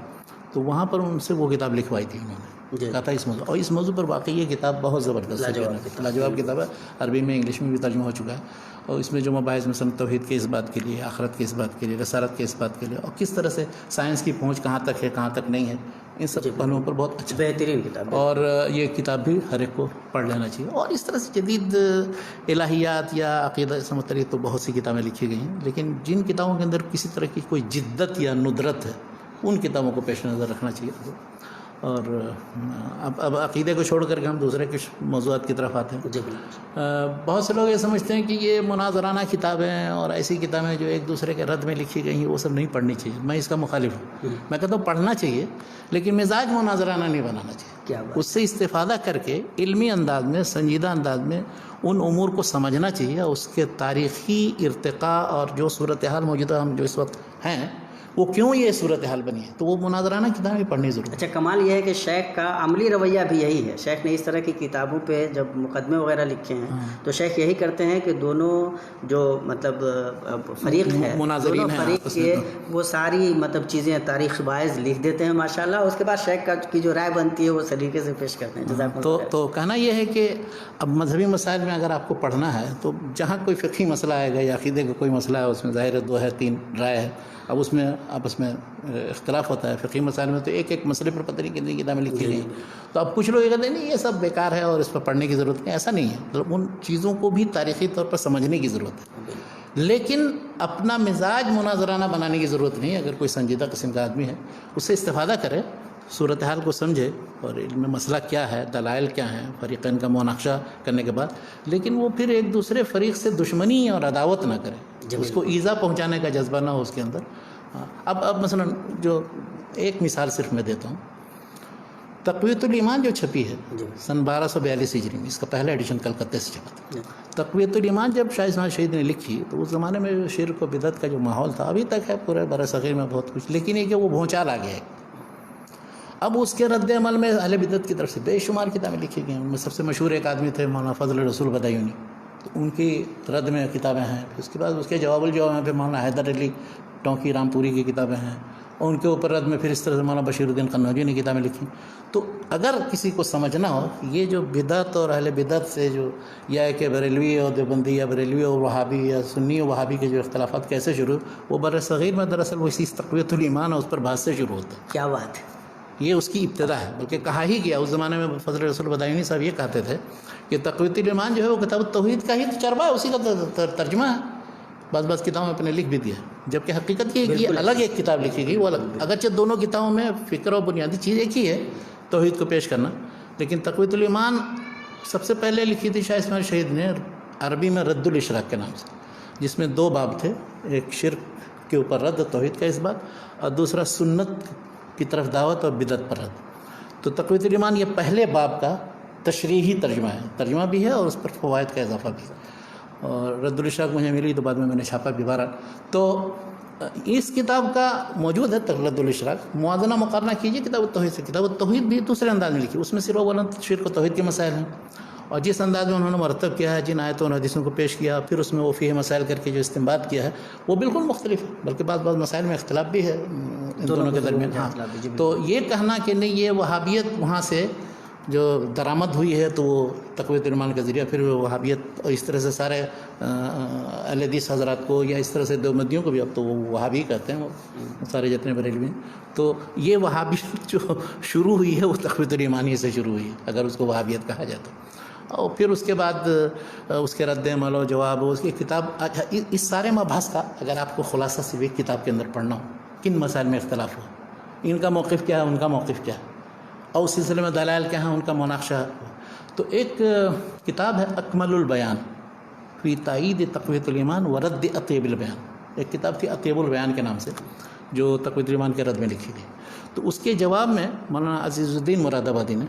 تو وہاں پر ان سے وہ کتاب لکھوائی تھی انہوں نے، کہا تھا اس موضوع، اور اس موضوع پر واقعی یہ کتاب بہت زبردست لاجواب کتاب ہے، عربی میں انگلش میں بھی ترجمہ ہو چکا ہے، اور اس میں جو مباحث مثلا توحید کے اس بات کے لیے، آخرت کے اس بات کے لیے، رسالت کے اس بات کے لیے، اور کس طرح سے سائنس کی پہنچ کہاں تک ہے کہاں تک نہیں ہے، ان سب پہلوؤں پر بہت اچھا بہترین کتاب ہے، اور یہ کتاب بھی ہر ایک کو پڑھ لینا چاہیے۔ اور اس طرح سے جدید الہیات یا عقیدہ سے متعلق تو بہت سی کتابیں لکھی گئی ہیں، لیکن جن کتابوں کے اندر کسی طرح کی کوئی جدت یا ندرت ہے ان کتابوں کو پیش نظر رکھنا چاہیے۔ اور اب عقیدے کو چھوڑ کر کے ہم دوسرے کچھ موضوعات کی طرف آتے ہیں۔ بہت سے لوگ یہ سمجھتے ہیں کہ یہ مناظرانہ کتابیں اور ایسی کتابیں جو ایک دوسرے کے رد میں لکھی گئی ہیں وہ سب نہیں پڑھنی چاہیے، میں اس کا مخالف ہوں۔ میں کہتا ہوں پڑھنا چاہیے، لیکن مزاج مناظرانہ نہیں بنانا چاہیے، اس سے استفادہ کر کے علمی انداز میں، سنجیدہ انداز میں ان امور کو سمجھنا چاہیے، اس کے تاریخی ارتقاء اور جو صورتحال موجودہ ہم جو اس وقت ہیں وہ کیوں یہ صورتحال بنی ہے، تو وہ مناظرانہ کتابیں پڑھنی ضرورت ہے۔ اچھا، کمال یہ ہے کہ شیخ کا عملی رویہ بھی یہی ہے، شیخ نے اس طرح کی کتابوں پہ جب مقدمے وغیرہ لکھے ہیں تو شیخ یہی کرتے ہیں کہ دونوں جو مطلب فریق ہے، دونوں فریق کے وہ ساری مطلب چیزیں تاریخ باعث لکھ دیتے ہیں ماشاءاللہ، اس کے بعد شیخ کی جو رائے بنتی ہے وہ سلیقے سے پیش کرتے ہیں۔ جزاک اللہ۔ تو کہنا یہ ہے کہ اب مذہبی مسائل میں اگر آپ کو پڑھنا ہے تو جہاں کوئی فقہی مسئلہ آئے گا یا عقیدے کا کوئی مسئلہ ہے، اس میں ظاہر ہے 2 ہے 3 رائے ہے، اب اس میں آپس میں اختلاف ہوتا ہے۔ فقہی مسائل میں تو ایک مسئلے پر پتہ نہیں کتنی کتابیں لکھی گئی، تو اب کچھ لوگ یہ کہتے ہیں نہیں یہ سب بیکار ہے اور اس پر پڑھنے کی ضرورت نہیں، ایسا نہیں ہے، مطلب ان چیزوں کو بھی تاریخی طور پر سمجھنے کی ضرورت ہے، لیکن اپنا مزاج مناظرانہ بنانے کی ضرورت نہیں ہے۔ اگر کوئی سنجیدہ قسم کا آدمی ہے اس سے استفادہ کرے، صورتحال کو سمجھے اور علم مسئلہ کیا ہے، دلائل کیا ہیں، فریقین کا مناقشہ کرنے کے بعد، لیکن وہ پھر ایک دوسرے فریق سے دشمنی اور عداوت نہ کرے، اس کو ایذا پہنچانے کا جذبہ نہ ہو اس کے اندر۔ اب مثلا جو ایک مثال صرف میں دیتا ہوں، تقویۃ الایمان جو چھپی ہے سن 1242 ہجری میں، اس کا پہلا ایڈیشن کلکتہ سے چھپا تھا۔ تقویۃ الایمان جب شاہ اسماعیل شہید نے لکھی تو اس زمانے میں شرک و بدعت کا جو ماحول تھا ابھی تک ہے پورے برصغیر میں بہت کچھ، لیکن یہ کہ وہ بھونچال آ گیا ہے۔ اب اس کے رد عمل میں اہل بدعت کی طرف سے بے شمار کتابیں لکھی گئی ہیں، ان میں سب سے مشہور ایک آدمی تھے مولانا فضل رسول بدایونی، تو ان کی رد میں کتابیں ہیں۔ اس کے بعد اس کے جواب الجواب میں پھر مولانا حیدر علی ٹونکی رامپوری کی کتابیں ہیں، اور ان کے اوپر رد میں پھر اس طرح سے مولانا بشیر الدین قنوجی نے کتابیں لکھی۔ تو اگر کسی کو سمجھنا ہو یہ جو بدعت اور اہل بدعت سے جو یا کہ بریلوی اور دیوبندی یا بریلوی اور وہابی یا سنی اور وہابی کے جو اختلافات کیسے شروع، وہ برصغیر میں دراصل وہ اسی تقویۃ الایمان اور اس پر بحث سے شروع ہوتا ہے۔ کیا بات ہے، یہ اس کی ابتدا ہے، بلکہ کہا ہی گیا اس زمانے میں فضل رسول بدایونی صاحب یہ کہتے تھے کہ تقویۃ الایمان جو ہے وہ کتاب التوحید کا ہی چربہ ہے، اسی کا ترجمہ ہے، بعض کتابوں میں اپنے لکھ بھی دیا، جبکہ حقیقت یہ الگ ایک کتاب لکھی گئی، وہ الگ، اگرچہ دونوں کتابوں میں فکر اور بنیادی چیز ایک ہی ہے، توحید کو پیش کرنا، لیکن تقویۃ الایمان سب سے پہلے لکھی تھی شاہ اسماعیل شہید نے عربی میں رد الاشراق کے نام سے، جس میں 2 باب تھے، ایک شرک کے اوپر رد توحید کا اس بات، اور دوسرا سنت کی طرف دعوت اور بدعت پر رد۔ تو تقویۃ الایمان یہ پہلے باب کا تشریحی ترجمہ بھی ہے اور اس پر فوائد کا اضافہ بھی ہے، اور رد الاشراق مجھے ملی تو بعد میں نے چھاپا بھی بہرحال۔ تو اس کتاب کا موجود ہے رد الاشراق، موازنہ مقارنہ کیجیے کتاب التوحید سے۔ کتاب التوحید بھی دوسرے انداز میں لکھی، اس میں صرف اولاً شرک و توحید کے مسائل ہیں، اور جس انداز میں انہوں نے مرتب کیا ہے، جن آیتوں اور حدیثوں کو پیش کیا، پھر اس میں وہ فیہ مسائل کر کے جو استنباط کیا ہے وہ بالکل مختلف ہے، بلکہ بعض مسائل میں اختلاف بھی ہے ان دونوں کے درمیان۔ ہاں، تو یہ کہنا کہ نہیں یہ وہابیت وہاں سے جو درآمد ہوئی ہے تو وہ تقویۃ الایمان کے ذریعہ پھر وہابیت، اور اس طرح سے سارے اہل حدیث حضرات کو یا اس طرح سے دیوبندیوں کو بھی اب تو وہ وہابی کہتے ہیں، وہ سارے جتنے بریلوی ہیں، تو یہ وہابیت جو شروع ہوئی ہے وہ تقویۃ الایمان ہی سے شروع ہوئی ہے اگر اس کو وہابیت کہا جائے تو۔ اور پھر اس کے بعد اس کے رد عمل و جواب، اس کی کتاب، اس سارے مباحث کا اگر آپ کو خلاصہ صرف ایک کتاب کے اندر پڑھنا ہو، کن مسائل میں اختلاف ہو، ان کا موقف کیا ہے، ان کا موقف کیا ہے، اور اس سلسلے میں دلائل کیا ہیں، ان کا مناقشہ، تو ایک کتاب ہے اکمل البیان فی تائید تقویۃ الایمان و رد اطیب البیان، ایک کتاب تھی اطیب البیان کے نام سے جو تقویۃ الایمان کے رد میں لکھی گئی۔ تو اس کے جواب میں مولانا عزیز الدین مراد آبادی نے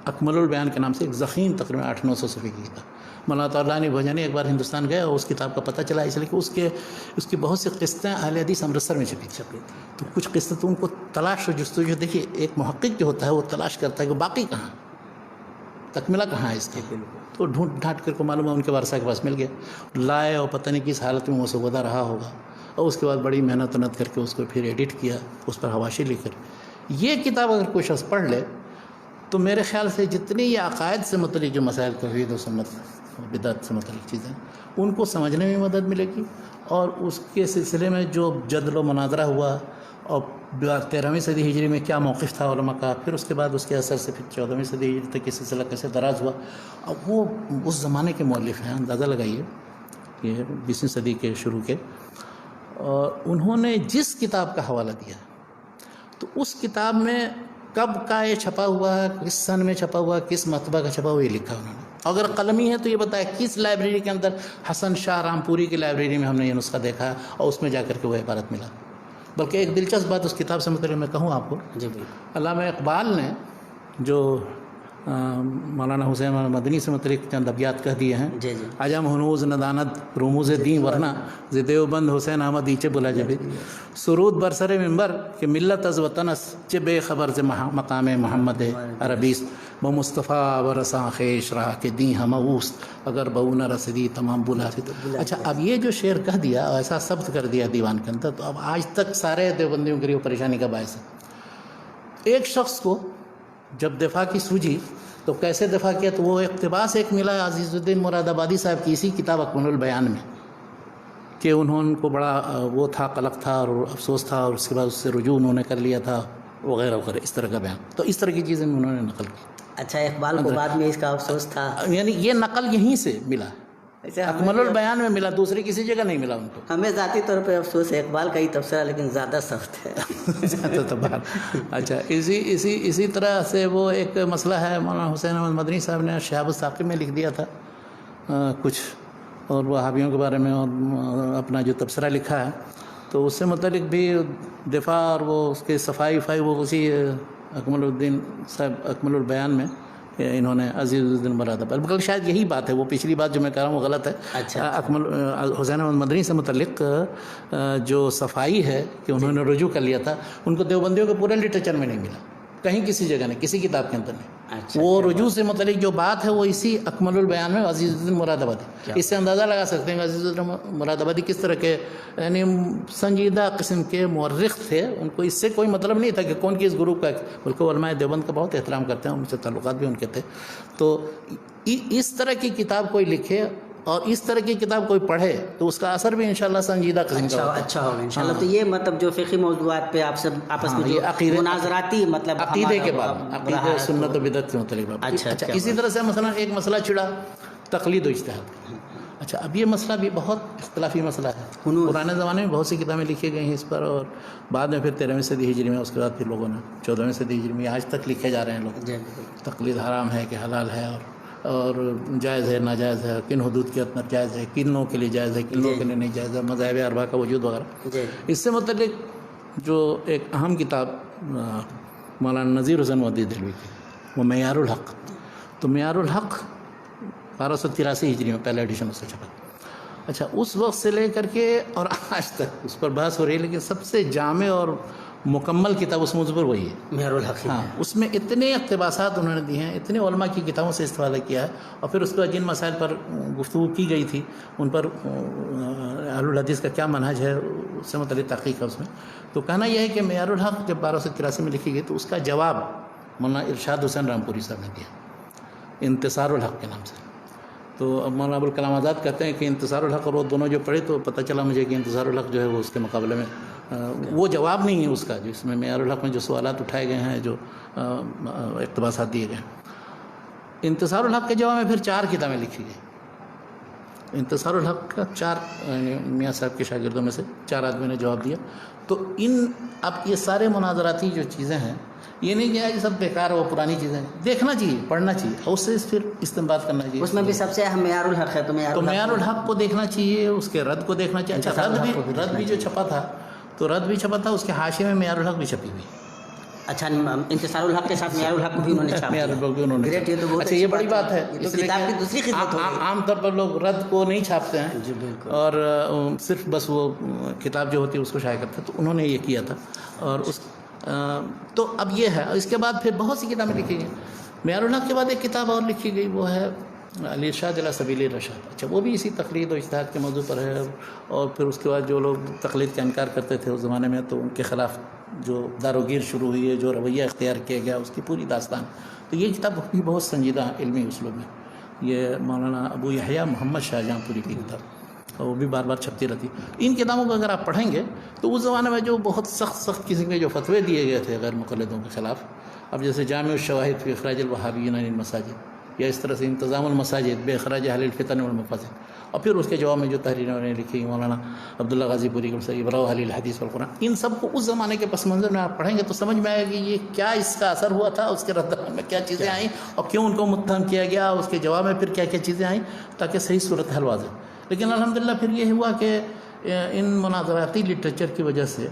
اکمل البیان کے نام سے ایک ضخیم تقریباً 800-900 صفحے کی کتاب. مولانا طالعانی بھوجانی ایک بار ہندوستان گئے اور اس کتاب کا پتہ چلا، اس لیے کہ اس کی بہت سی قسطیں اہل حدیث امرتسر میں چھپی تھی. تو کچھ قسطیں تو ان کو تلاش و جستجو، دیکھیے ایک محقق جو ہوتا ہے وہ تلاش کرتا ہے کہ باقی کہاں، تکملہ کہاں ہے اس کے. تو ڈھونڈ ڈھانٹ کر کو معلوم ہے ان کے وارثہ کے پاس مل گیا، لائے اور پتہ نہیں کس حالت میں وہ سودا رہا ہوگا، اور اس کے بعد بڑی محنت کر کے اس کو پھر ایڈٹ کیا، اس پر حواشی لکھ کر. یہ کتاب اگر کوئی شخص پڑھ لے تو میرے خیال سے جتنی یہ عقائد سے متعلق جو مسائل توحید و سنت بدعت سے متعلق چیزیں ان کو سمجھنے میں مدد ملے گی، اور اس کے سلسلے میں جو جدل و مناظرہ ہوا اور 13ویں صدی ہجری میں کیا موقف تھا علماء کا، پھر اس کے بعد اس کے اثر سے پھر 14ویں صدی ہجری تک یہ سلسلہ کیسے دراز ہوا. اور وہ اس زمانے کے مؤلف ہیں، اندازہ لگائیے کہ 20ویں صدی کے شروع کے، اور انہوں نے جس کتاب کا حوالہ دیا تو اس کتاب میں کب کا یہ چھپا ہوا ہے، کس سن میں چھپا ہوا ہے، کس مرتبہ کا چھپا ہوا، یہ لکھا انہوں نے. اگر قلمی ہے تو یہ بتایا کس لائبریری کے اندر، حسن شاہ رامپوری کی لائبریری میں ہم نے یہ نسخہ دیکھا اور اس میں جا کر کے وہ عبارت ملا. بلکہ ایک دلچسپ بات اس کتاب سے متعلق میں کہوں آپ کو، جی بالکل، علامہ اقبال نے جو مولانا حسین مدنی سے متعلق چند ابیات کہہ دیے ہیں، جی جی، عجم ہنوز ندانت رموز دین ورنہ ز دیوبند حسین احمد ایچے بلا جبی سرود برسر منبر کہ ملت از وطنس چے بے خبر سے مقام محمد عربیست وہ مصطفیٰ ورساں خیش رہا کہ دیں ہم اوست اگر بہو نہ رسدی تمام بلا. اچھا، اب یہ جو شعر کہہ دیا اور ایسا ثبت کر دیا دیوان کے اندر، تو اب آج تک سارے دیوبندیوں کے لیے پریشانی کا باعث ہے. ایک شخص کو جب دفاع کی سوجی تو کیسے دفاع کیا، تو وہ اقتباس ایک ملا عزیز الدین مراد آبادی صاحب کی اسی کتاب اکمل البیان میں، کہ انہوں کو بڑا وہ تھا، قلق تھا اور افسوس تھا، اور اس کے بعد اس سے رجوع انہوں نے کر لیا تھا وغیرہ وغیرہ، اس طرح کا بیان. تو اس طرح کی چیزیں انہوں نے نقل کی. اچھا، اقبال کو بعد میں اس کا افسوس تھا، یعنی یہ نقل یہیں سے ملا، اکمل البیان میں ملا، دوسری کسی جگہ نہیں ملا ان کو. ہمیں ذاتی طور پہ افسوس ہے، اقبال کا ہی تبصرہ لیکن زیادہ سخت ہے. اچھا، اسی طرح سے وہ ایک مسئلہ ہے، مولانا حسین احمد مدنی صاحب نے شہاب الثاقب میں لکھ دیا تھا کچھ، اور وہابیوں کے بارے میں اور اپنا جو تبصرہ لکھا ہے، تو اس سے متعلق بھی دفاع اور وہ اس کے صفائی وہ اسی اکمل الدین صاحب اکمل البیان میں انہوں نے عزیز الدین مراد آبادی، بلکہ شاید یہی بات ہے، وہ پچھلی بات جو میں کہہ رہا ہوں وہ غلط ہے. اچھا، اکمل حسین احمد مدنی سے متعلق جو صفائی ہے کہ انہوں نے رجوع کر لیا تھا، ان کو دیوبندیوں کے پورے لٹریچر میں نہیں ملا، کہیں کسی جگہ نہیں، کسی کتاب کے اندر نہیں. وہ رجوع سے متعلق جو بات ہے وہ اسی اکمل البیان میں عزیز الدین مراد آبادی. اس سے اندازہ لگا سکتے ہیں کہ عزیز الدین مراد آبادی کس طرح کے یعنی سنجیدہ قسم کے مورخ تھے. ان کو اس سے کوئی مطلب نہیں تھا کہ کون کس گروپ کا، بلکہ علماء دیوبند کا بہت احترام کرتے ہیں، ان سے تعلقات بھی ان کے تھے. تو اس طرح کی کتاب کوئی لکھے اور اس طرح کی کتاب کوئی پڑھے تو اس کا اثر بھی انشاءاللہ سنجیدہ قسم کا اچھا ہوگا انشاءاللہ. تو یہ مطلب جو فقہی موضوعات پہ آپ سب آپس میں جو مناظراتی مطلب عقیدے کے بعد، عقیدے سنت و بدعت سے متعلق. اچھا، اسی طرح سے مثلا ایک مسئلہ چھڑا تقلید و اجتہاد. اچھا، اب یہ مسئلہ بھی بہت اختلافی مسئلہ ہے. پرانے زمانے میں بہت سی کتابیں لکھی گئی ہیں اس پر، اور بعد میں پھر 13ویں صدی ہجری میں، اس کے بعد پھر لوگوں نے 14ویں صدی ہجری میں آج تک لکھے جا رہے ہیں لوگ. تقلید حرام ہے کہ حلال ہے، اور جائز ہے ناجائز ہے، کن حدود کے اندر جائز ہے، کنوں کے لیے جائز ہے، کنوں کے لیے نہیں جائز ہے، مذاہب اربعہ کا وجود وغیرہ. اس سے متعلق جو ایک اہم کتاب مولانا نذیر حسین مودودی دہلوی کی، وہ معیار الحق. تو معیار الحق 1283 ہجری میں پہلا ایڈیشن اس سے چھپا. اچھا، اس وقت سے لے کر کے اور آج تک اس پر بحث ہو رہی ہے، لیکن سب سے جامع اور مکمل کتاب اس موضوع پر وہی ہے، معیار الحق. ہاں، اس میں اتنے اقتباسات انہوں نے دیے ہیں، اتنے علماء کی کتابوں سے استفادہ کیا ہے، اور پھر اس کے بعد جن مسائل پر گفتگو کی گئی تھی ان پر اہل الحدیث کا کیا منہج ہے اس سے متعلق تحقیق ہے اس میں. تو کہنا یہ ہے کہ معیار الحق جب 1283 میں لکھی گئی تو اس کا جواب مولانا ارشاد حسین رامپوری صاحب نے دیا انتصار الحق کے نام سے. تو اب مولانا ابوالکلام آزاد کہتے ہیں کہ انتصار الحق اور وہ دونوں جو پڑھے تو پتہ چلا مجھے کہ انتصار الحق جو ہے وہ اس کے مقابلے میں وہ جواب نہیں ہے اس کا، جو اس میں معیار الحق میں جو سوالات اٹھائے گئے ہیں، جو اقتباسات دیے گئے ہیں. انتصار الحق کے جواب میں پھر 4 کتابیں لکھی گئی. انتصار الحق کا 4 میاں صاحب کے شاگردوں میں سے 4 آدمی نے جواب دیا. تو اب یہ سارے مناظراتی جو چیزیں ہیں، یہ نہیں کہ یہ سب بیکار ہے، وہ پرانی چیزیں دیکھنا چاہیے، پڑھنا چاہیے، اور اس سے پھر استنباط کرنا چاہیے. اس میں بھی سب سے اہم معیار الحق ہے، تو معیار الحق کو دیکھنا چاہیے، اس کے رد کو دیکھنا چاہیے. اچھا، رد بھی جو چھپا تھا، تو رد بھی چھپا تھا، اس کے حاشیے میں معیار الحق بھی چھپی ہوئی. اچھا انتصار الحق کے ساتھ معیار الحق کو بھی انہوں نے چھاپ معیار دیا. الحق بھی انہوں نے گریٹ، یہ تو بہت اچھا یہ بڑی بات ہے. یہ تو کتاب کی دوسری خدمت ہو گئی. عام طور پر لوگ رد کو نہیں چھاپتے ہیں جی بالکل. اور صرف بس وہ کتاب جو ہوتی ہے اس کو شائع کرتے ہیں، تو انہوں نے یہ کیا تھا. اور اس تو اب یہ ہے. اس کے بعد پھر بہت سی کتابیں لکھی گئیں. معیار الحق کے بعد ایک کتاب اور لکھی گئی، وہ ہے الارشاد الی سبیل الرشاد. اچھا وہ بھی اسی تقلید و اجتہاد کے موضوع پر ہے. اور پھر اس کے بعد جو لوگ تقلید کا انکار کرتے تھے اس زمانے میں، تو ان کے خلاف جو داروگیر شروع ہوئی ہے، جو رویہ اختیار کیا گیا، اس کی پوری داستان. تو یہ کتاب بھی بہت سنجیدہ علمی اسلوب میں. یہ مولانا ابو یحییٰ محمد شاہ جہاں پوری کی کتاب، اور وہ بھی بار بار چھپتی رہتی. ان کتابوں کو اگر آپ پڑھیں گے تو اس زمانے میں جو بہت سخت قسم کے جو فتوے دیے گئے تھے غیر مقلدوں کے خلاف، اب جیسے جامع الشواہد فی اخراج الوہابیین عن المساجد، یا اس طرح سے انتظام المساجد بے اخراج اہل الفتن والمفاسد. اور پھر اس کے جواب میں جو تحریریں انہوں نے لکھی مولانا عبداللہ غازی پوری کے ابراء اہل الحدیث والقرآن، ان سب کو اس زمانے کے پس منظر میں آپ پڑھیں گے تو سمجھ میں آئے گا کہ یہ کیا اس کا اثر ہوا تھا، اس کے رد عمل میں کیا چیزیں آئیں اور کیوں ان کو متہم کیا گیا، اس کے جواب میں پھر کیا کیا چیزیں آئیں، تاکہ صحیح صورت حل واضح. لیکن الحمدللہ پھر یہ ہوا کہ ان مناظراتی لٹریچر کی وجہ سے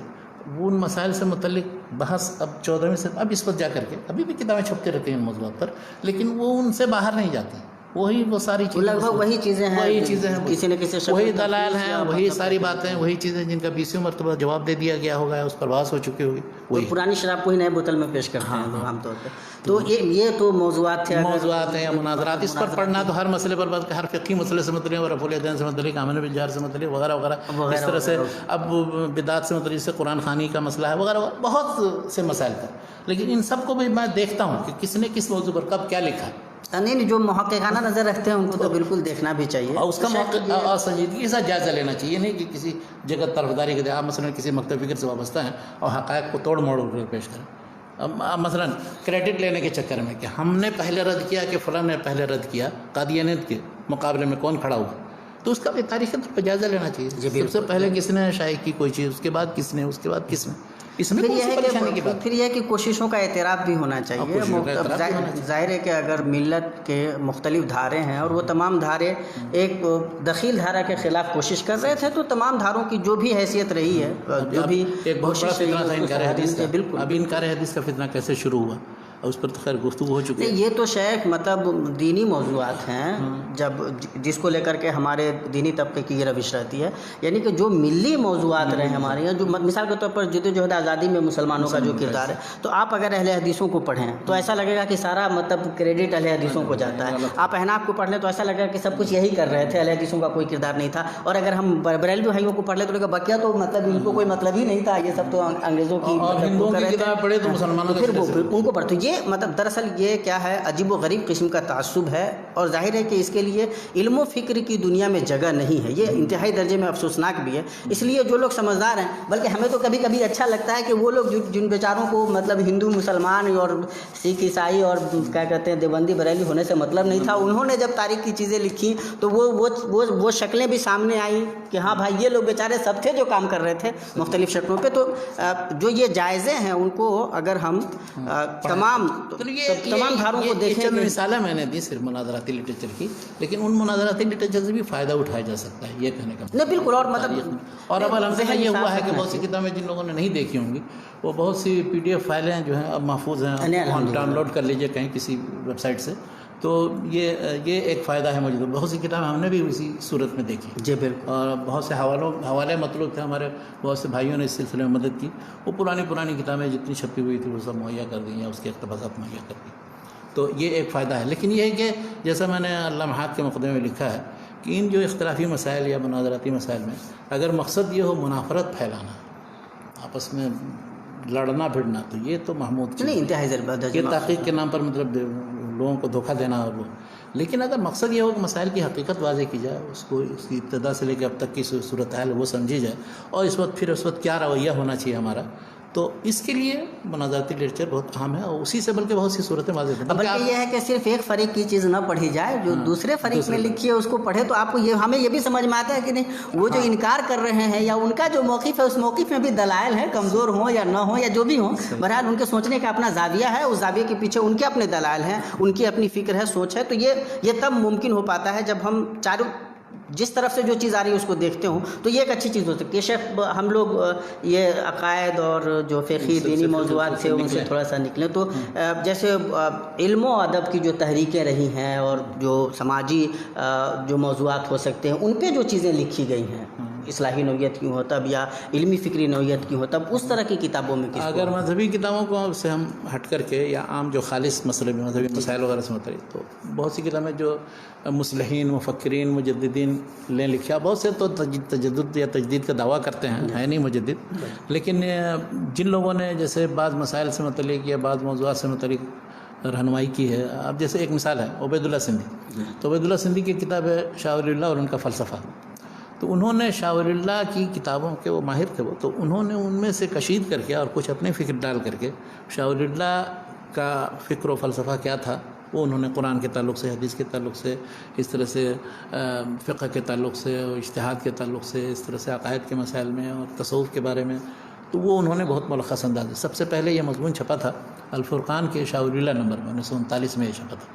وہ ان مسائل سے متعلق بحث اب 14ویں سے اب اس وقت جا کر کے ابھی بھی کتابیں چھپتے رہتی ہیں ان موضوعات پر، لیکن وہ ان سے باہر نہیں جاتی. وہی وہ ساری چیزیں لگ بھگ وہی چیزیں ہیں، کسی نہ کسی وہی دلائل ہیں، وہی ساری باتیں، وہی چیزیں جن کا 20 مرتبہ جواب دے دیا گیا ہوگا، اس پر بحث ہو چکی ہوگی. وہی پرانی شراب کو ہی نئے بوتل میں پیش کرتے ہیں عام طور پہ. تو یہ تو موضوعات تھے، موضوعات ہیں یا مناظرات. اس پر پڑھنا تو ہر مسئلے پر بات، ہر فقہی مسئلے سے متعلق اور رفع الیدین سے متعلق، آمن بالجار سے متعلق وغیرہ وغیرہ. اس طرح سے اب بدعات سے متعلق سے قرآن خوانی کا مسئلہ ہے وغیرہ وغیرہ، بہت سے مسائل پر. لیکن ان سب کو بھی میں دیکھتا ہوں کہ کس نے کس موضوع پر کب کیا لکھا. نہیں، جو محققانہ نظر رکھتے ہیں ان کو تو بالکل دیکھنا بھی چاہیے، اور اس کا اور سنجیدگی کے ساتھ جائزہ لینا چاہیے. نہیں کہ کسی جگہ طرفداری کے آپ مثلا کسی مکتب فکر سے وابستہ ہیں اور حقائق کو توڑ موڑ کر پیش کریں. مثلا کریڈٹ لینے کے چکر میں کہ ہم نے پہلے رد کیا کہ فلاں نے پہلے رد کیا، قادیانیت کے مقابلے میں کون کھڑا ہوا، تو اس کا بھی تاریخی طور پر جائزہ لینا چاہیے. سب سے پہلے کس نے شائع کی کوئی چیز، اس کے بعد کس نے، اس کے بعد کس نے. اس میں پھر یہ ہے کہ کوششوں کا اعتراف بھی ہونا چاہیے. ظاہر ہے کہ اگر ملت کے مختلف دھارے ہیں اور وہ تمام دھارے ایک دخیل دھارا کے خلاف کوشش کر رہے تھے، تو تمام دھاروں کی جو بھی حیثیت رہی ہے، جو بھی ایک بہت بڑا فتنہ تھا انکار حدیث کا. بالکل. اب انکار حدیث کا فتنہ کیسے شروع ہوا، اس پر تو خیر گفتگو ہو چکی ہے. یہ تو شیخ مطلب دینی موضوعات ہیں، جب جس کو لے کر کے ہمارے دینی طبقے کی یہ روش رہتی ہے، یعنی کہ جو ملی موضوعات رہے ہمارے یہاں، جو مثال کے طور پر جدوجہد آزادی میں مسلمانوں کا جو کردار ہے، تو آپ اگر اہل حدیثوں کو پڑھیں تو ایسا لگے گا کہ سارا مطلب کریڈٹ اہل حدیثوں کو جاتا ہے. آپ احناف کو پڑھ لیں تو ایسا لگے گا کہ سب کچھ یہی کر رہے تھے، اہل حدیثوں کا کوئی کردار نہیں تھا. اور اگر ہم بریلوی بھائیوں کو پڑھ لیں تو لگا بقیہ تو مطلب ان کو کوئی مطلب ہی نہیں تھا، یہ سب تو انگریزوں کی کتاب پڑھے تو مسلمانوں پھر وہ ان کو پڑھتے. یہ مطلب دراصل یہ کیا ہے، عجیب و غریب قسم کا تعصب ہے. اور ظاہر ہے کہ اس کے لیے علم و فکر کی دنیا میں جگہ نہیں ہے. یہ انتہائی درجے میں افسوسناک بھی ہے. اس لیے جو لوگ سمجھدار ہیں، بلکہ ہمیں تو کبھی کبھی اچھا لگتا ہے کہ وہ لوگ جن بیچاروں کو مطلب ہندو مسلمان اور سکھ عیسائی اور کیا کہتے ہیں دیوبندی بریلی ہونے سے مطلب نہیں تھا، انہوں نے جب تاریخ کی چیزیں لکھی تو وہ شکلیں بھی سامنے آئیں کہ ہاں بھائی یہ لوگ بیچارے سب تھے جو کام کر رہے تھے مختلف شکلوں پہ. تو جو یہ جائزے ہیں ان کو اگر ہم تمام دھاروں کو دیکھیں. چند مثالیں میں نے دی صرف مناظراتی لٹریچر کی، لیکن ان مناظراتی لٹریچر سے بھی فائدہ اٹھایا جا سکتا ہے، یہ کہنے کا نہیں بالکل. اور مطلب اور اب الحمدللہ یہ ہوا ہے کہ بہت سی کتابیں جن لوگوں نے نہیں دیکھی ہوں گی، وہ بہت سی PDF فائلیں جو ہیں اب محفوظ ہیں، ڈاؤن لوڈ کر لیجئے کہیں کسی ویب سائٹ سے. تو یہ ایک فائدہ ہے موجود. بہت سی کتابیں ہم نے بھی اسی صورت میں دیکھی. جی بالکل. اور بہت سے حوالے مطلوب تھے، ہمارے بہت سے بھائیوں نے اس سلسلے میں مدد کی. وہ پرانی کتابیں جتنی چھپی ہوئی تھی وہ سب مہیا کر دی یا اس کے اقتباسات مہیا کر دی. تو یہ ایک فائدہ ہے. لیکن یہ ہے کہ جیسا میں نے لمحات کے مقدمے میں لکھا ہے کہ ان جو اختلافی مسائل یا مناظراتی مسائل میں اگر مقصد یہ ہو منافرت پھیلانا، آپس میں لڑنا بھڑنا، تو یہ تو محمود نہیں، انتہائی ضرورت یہ تحقیق کے نام پر مطلب لوگوں کو دھوکہ دینا. اور وہ لیکن اگر مقصد یہ ہو کہ مسائل کی حقیقت واضح کی جائے، اس کی ابتدا سے لے کے اب تک کی صورتحال وہ سمجھی جائے، اور اس وقت کیا رویہ ہونا چاہیے ہمارا، تو اس کے لیے مناظراتی لٹریچر بہت اہم ہے. اور اسی سے بلکہ بہت سی صورتیں واضح ہیں. بلکہ یہ ہے کہ صرف ایک فریق کی چیز نہ پڑھی جائے، جو دوسرے فریق میں لکھی ہے اس کو پڑھے، تو آپ کو ہمیں یہ بھی سمجھ میں آتا ہے کہ نہیں وہ جو انکار کر رہے ہیں یا ان کا جو موقف ہے اس موقف میں بھی دلائل ہیں، کمزور ہوں یا نہ ہوں یا جو بھی ہوں، بہرحال ان کے سوچنے کا اپنا زاویہ ہے، اس زاویے کے پیچھے ان کے اپنے دلائل ہیں، ان کی اپنی فکر ہے، سوچ ہے. تو یہ تب ممکن ہو پاتا ہے جب ہم چاروں جس طرف سے جو چیز آ رہی ہے اس کو دیکھتے ہوں تو یہ ایک اچھی چیز ہو سکتی ہے. شیخ ہم لوگ یہ عقائد اور جو فقہی دینی موضوعات تھے ان سے تھوڑا سا نکلیں تو جیسے علم و ادب کی جو تحریکیں رہی ہیں اور جو سماجی جو موضوعات ہو سکتے ہیں ان پہ جو چیزیں لکھی گئی ہیں, اصلاحی نوعیت کی ہو تب یا علمی فکری نوعیت کی ہو تب, اس طرح کی کتابوں میں اگر مذہبی کتابوں کو سے ہم ہٹ کر کے یا عام جو خالص مسئلے میں مذہبی مسائل وغیرہ سے متعلق, تو بہت سی کتابیں جو مصلحین مفکرین مجددین نے لکھا, بہت سے تو تجدد یا تجدید کا دعویٰ کرتے ہیں, ہے نہیں مجدد, لیکن جن لوگوں نے جیسے بعض مسائل سے متعلق یا بعض موضوعات سے متعلق رہنمائی کی ہے. اب جیسے ایک مثال ہے عبید اللہ سندھی, تو عبید اللہ سندھی کی کتاب ہے شاہ ولی اللہ اور ان کا فلسفہ. تو انہوں نے شاہ ولی اللہ کی کتابوں کے وہ ماہر تھے, وہ تو انہوں نے ان میں سے کشید کر کے اور کچھ اپنے فکر ڈال کر کے شاہ ولی اللہ کا فکر و فلسفہ کیا تھا وہ انہوں نے قرآن کے تعلق سے, حدیث کے تعلق سے, اس طرح سے فقہ کے تعلق سے, اجتہاد کے تعلق سے, اس طرح سے عقائد کے مسائل میں اور تصوف کے بارے میں, تو وہ انہوں نے بہت ملخص انداز ہے. سب سے پہلے یہ مضمون چھپا تھا الفرقان کے شاہ ولی اللہ نمبر میں 1939 میں یہ چھپا تھا.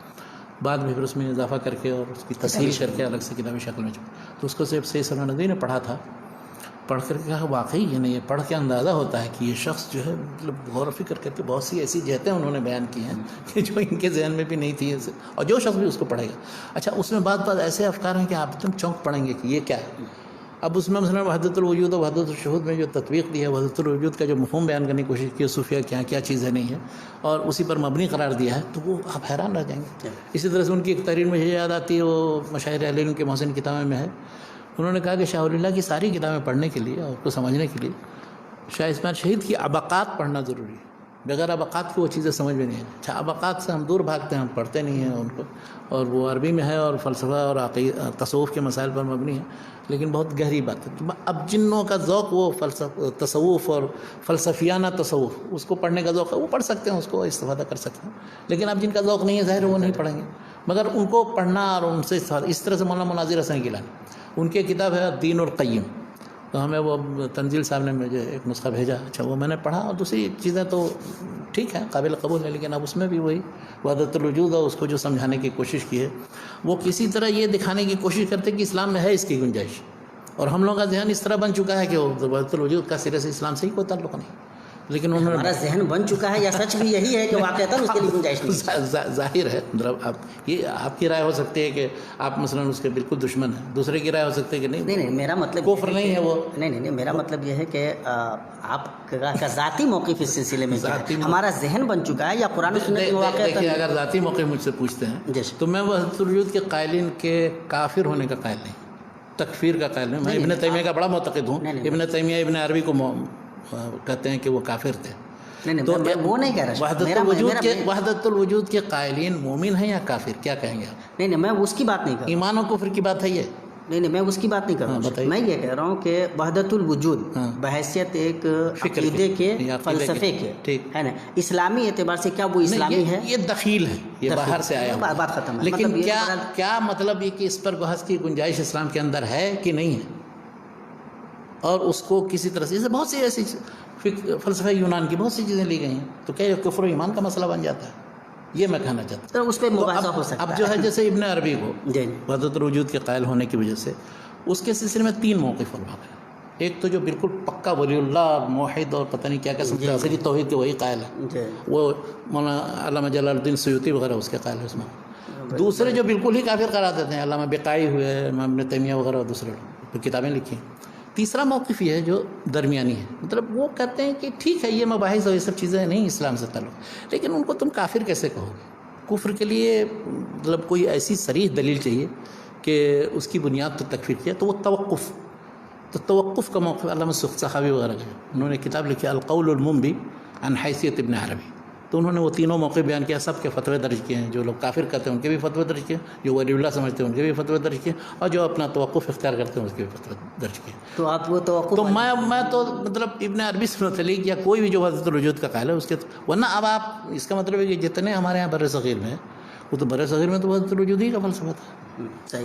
بعد میں پھر اس میں اضافہ کر کے اور اس کی تصحیح کر کے الگ سے کتابی شکل میں چھپا. تو اس کو صرف سید سلمان ندوی نے پڑھا تھا, پڑھ کر کے کہا واقعی یہ پڑھ کے اندازہ ہوتا ہے کہ یہ شخص جو ہے مطلب غور و فکر کر کے بہت سی ایسی جہتیں انہوں نے بیان کی ہیں کہ جو ان کے ذہن میں بھی نہیں تھی, اور جو شخص بھی اس کو پڑھے گا. اچھا اس میں بعض ایسے افکار ہیں کہ آپ تم چونک پڑھیں گے کہ یہ کیا ہے. اب اس میں مثلا وحدت الوجود اور وحدت الشہود میں جو تطبیق دی ہے, وحدت الوجود کا جو مفہوم بیان کرنے کی کوشش کی ہے صوفیہ کیا چیزیں نہیں ہے اور اسی پر مبنی قرار دیا ہے, تو وہ آپ حیران رہ جائیں گے. اسی طرح سے ان کی ایک تحریر مجھے یاد آتی ہے, وہ مشاہیر اہل علم کے محسن کتابیں میں ہے. انہوں نے کہا کہ شاہ ولی اللہ کی ساری کتابیں پڑھنے کے لیے اور اس کو سمجھنے کے لیے شاہ اسماعیل شہید کی ابقات پڑھنا ضروری ہے. بغیر ابقات کی وہ چیزیں سمجھ میں نہیں ہیں. اچھا ابقات سے ہم دور بھاگتے ہیں, ہم پڑھتے نہیں ہیں ان کو, اور وہ عربی میں ہے اور فلسفہ اور تصوف کے مسائل پر مبنی ہے, لیکن بہت گہری بات ہے. اب جنوں کا ذوق وہ تصوف اور فلسفیانہ تصوف اس کو پڑھنے کا ذوق ہے, وہ پڑھ سکتے ہیں, اس کو استفادہ کر سکتے ہیں. لیکن اب جن کا ذوق نہیں ہے ظاہر وہ نہیں پڑھیں گے, مگر ان کو پڑھنا اور ان سے استفادہ. اس طرح سے مولانا مناظر حسن گیلانی, ان کی کتاب ہے الدین القیم, تو ہمیں وہ تنزیل صاحب نے مجھے ایک نسخہ بھیجا. اچھا وہ میں نے پڑھا, اور دوسری چیزیں تو ٹھیک ہے قابل قبول ہے, لیکن اب اس میں بھی وہی وحدت الوجود اور اس کو جو سمجھانے کی کوشش کی ہے, وہ کسی طرح یہ دکھانے کی کوشش کرتے کہ اسلام میں ہے اس کی گنجائش, اور ہم لوگوں کا ذہن اس طرح بن چکا ہے کہ وحدت الوجود کا سرے سے اسلام سے ہی کوئی تعلق نہیں. لیکن انہوں نے ہمارا ذہن بن چکا ہے یا سچ بھی یہی ہے کہ واقعتاً اس کے لیے گنجائش نہیں؟ ظاہر ہے, یہ آپ کی رائے ہو سکتی ہے کہ آپ مثلا اس کے بالکل دشمن ہیں, دوسرے کی رائے ہو سکتی ہے کہ نہیں میرا مطلب کفر نہیں ہے وہ. نہیں میرا مطلب یہ ہے کہ آپ کا ذاتی موقف اس سلسلے میں ہمارا ذہن بن چکا ہے یا قرآن و سنت میں واقعتاً. اگر ذاتی موقف مجھ سے پوچھتے ہیں تو میں وحدت الوجود کے قائلین کے کافر ہونے کا قائل نہیں, تکفیر کا قائل نہیں. میں ابن تیمیہ کا بڑا معتقد ہوں. ابن تیمیہ ابن عربی کو کہتے ہیں کہ وہ کافر تھے. تو وہ نہیں کہہ رہا. وحدت الوجود کے قائلین مومن ہیں یا کافر, کیا کہیں گے آپ؟ نہیں میں اس کی بات نہیں کر رہا. ایمان و کفر کی بات ہے یہ. نہیں میں اس کی بات نہیں کر رہا ہوں. میں یہ کہہ رہا ہوں کہ وحدت الوجود بحیثیت ایک عقیدے کے فلسفے کے ہے نا, اسلامی اعتبار سے کیا وہ اسلامی ہے؟ یہ دخیل ہے, یہ باہر سے آیا, بات ختم ہے. لیکن کیا مطلب یہ کہ اس پر بحث کی گنجائش اسلام کے اندر ہے کہ نہیں ہے, اور اس کو کسی طرح سے بہت سی ایسی فلسفہ یونان کی بہت سی چیزیں لی گئی ہیں, تو کیا یہ کفر و ایمان کا مسئلہ بن جاتا ہے؟ یہ میں کہنا چاہتا ہوں. تو اس پہ مباحثہ ہو سکتا ہے. اب جو ہے جیسے ابن عربی کو وحدت الوجود کے قائل ہونے کی وجہ سے اس کے سلسلے میں 3 موقف علماء ہیں. ایک تو جو بالکل پکا ولی اللہ موحد اور پتہ نہیں کیا سمجھتا اصلی توحید کے وہی قائل ہے, وہ مولانا علامہ جلال الدین سیوطی وغیرہ اس کے قائل ہے اس میں. دوسرے جو بالکل ہی کافر قرار دیتے ہیں, علامہ بقائی ہوئے, امام ابن تیمیہ وغیرہ اور دوسرے لوگ کتابیں لکھی ہیں. تیسرا موقف یہ ہے جو درمیانی ہے, مطلب وہ کہتے ہیں کہ ٹھیک ہے یہ مباحث اور یہ سب چیزیں نہیں اسلام سے تعلق, لیکن ان کو تم کافر کیسے کہو گے؟ کفر کے لیے مطلب کوئی ایسی صریح دلیل چاہیے کہ اس کی بنیاد تو تکفیر کیا, تو وہ توقف کا موقف. علامہ سخاوی وغیرہ جو انہوں نے کتاب لکھی القول المنبی عن حیثیت ابن عربی, تو انہوں نے وہ تینوں موقع بیان کیا, سب کے فتوے درج کیے ہیں. جو لوگ کافر کہتے ہیں ان کے بھی فتوے درج کیے, جو ولی اللہ سمجھتے ہیں ان کے بھی فتوے درج کیے, اور جو اپنا توقف اختیار کرتے ہیں اس کے بھی فتوے درج کیے. تو آپ وہ توقف, تو میں تو مطلب ابن عربی سے متعلق یا کوئی بھی جو وحدت الوجود کا قائل ہے اس کے, ورنہ اب آپ اس کا مطلب ہے کہ جتنے ہمارے یہاں بر صغیر میں, وہ تو بر صغیر میں تو وحدت الوجود ہی کا فلسفہ تھا.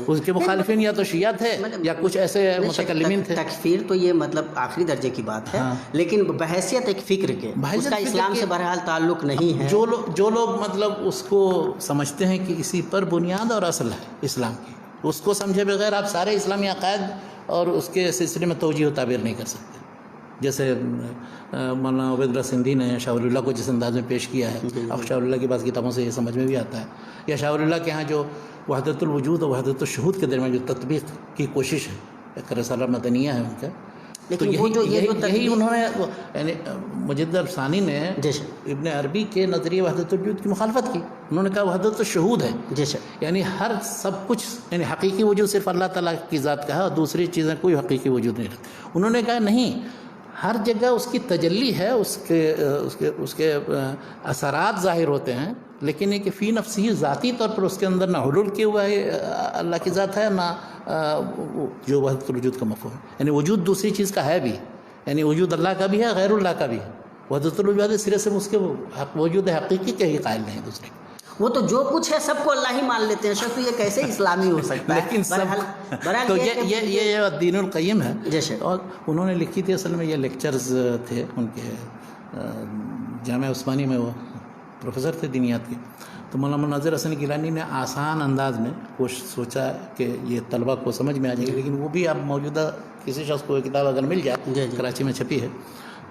اس کے مخالفین یا تو شیعہ تھے یا کچھ ایسے متکلمین تھے. تکفیر تو یہ مطلب آخری درجے کی بات ہے, لیکن بحیثیت ایک فکر کے اس کا اسلام سے بہرحال تعلق نہیں ہے. جو لوگ مطلب اس کو سمجھتے ہیں کہ اسی پر بنیاد اور اصل ہے اسلام کی, اس کو سمجھے بغیر آپ سارے اسلامی عقائد اور اس کے سلسلے میں توجیہ و تعبیر نہیں کر سکتے. جیسے مولانا عبید اللہ سندھی نے شاہ ولی اللہ کو جس انداز میں پیش کیا ہے، اب شاہ ولی اللہ کی بعض کتابوں سے یہ سمجھ میں بھی آتا ہے، یا شاہ ولی اللہ کے ہاں جو وحدت الوجود اور وحدت الشہود کے درمیان جو تطبیق کی کوشش ہے، ایک رسالہ مدنیہ ہے ان کا. تو یہی انہوں نے یعنی مجد الثانی نے ابن عربی کے نظریہ وحدت الوجود کی مخالفت کی. انہوں نے کہا وحدت الشہود ہے، یعنی ہر سب کچھ یعنی حقیقی وجود صرف اللہ تعالیٰ کی ذات کا ہے اور دوسری چیزیں کوئی حقیقی وجود نہیں رکھتی. انہوں نے کہا نہیں، ہر جگہ اس کی تجلی ہے، اس کے اثرات ظاہر ہوتے ہیں، لیکن یہ کہ فی نفسی ذاتی طور پر اس کے اندر نہ حلول کیا ہوا ہے اللہ کی ذات ہے، نہ جو وحدت الوجود کا مفہوم ہے. یعنی وجود دوسری چیز کا ہے بھی، یعنی وجود اللہ کا بھی ہے، غیر اللہ کا بھی ہے. وحدت الوجود سرے سے اس کے وجود حقیقی کے ہی قائل نہیں دوسرے. وہ تو جو کچھ ہے سب کو اللہ ہی مان لیتے ہیں. تو یہ کیسے اسلامی ہو سکتا ہے؟ لیکن تو یہ دین القیم ہے. اور انہوں نے لکھی تھی، اصل میں یہ لیکچرز تھے ان کے، جامعہ عثمانی میں وہ پروفیسر تھے دینیات کے. تو مولانا مناظر حسن گیلانی نے آسان انداز میں سوچا کہ یہ طلبہ کو سمجھ میں آ جائے گی، لیکن وہ بھی اب موجودہ کسی شخص کو کتاب اگر مل جائے، کراچی میں چھپی ہے،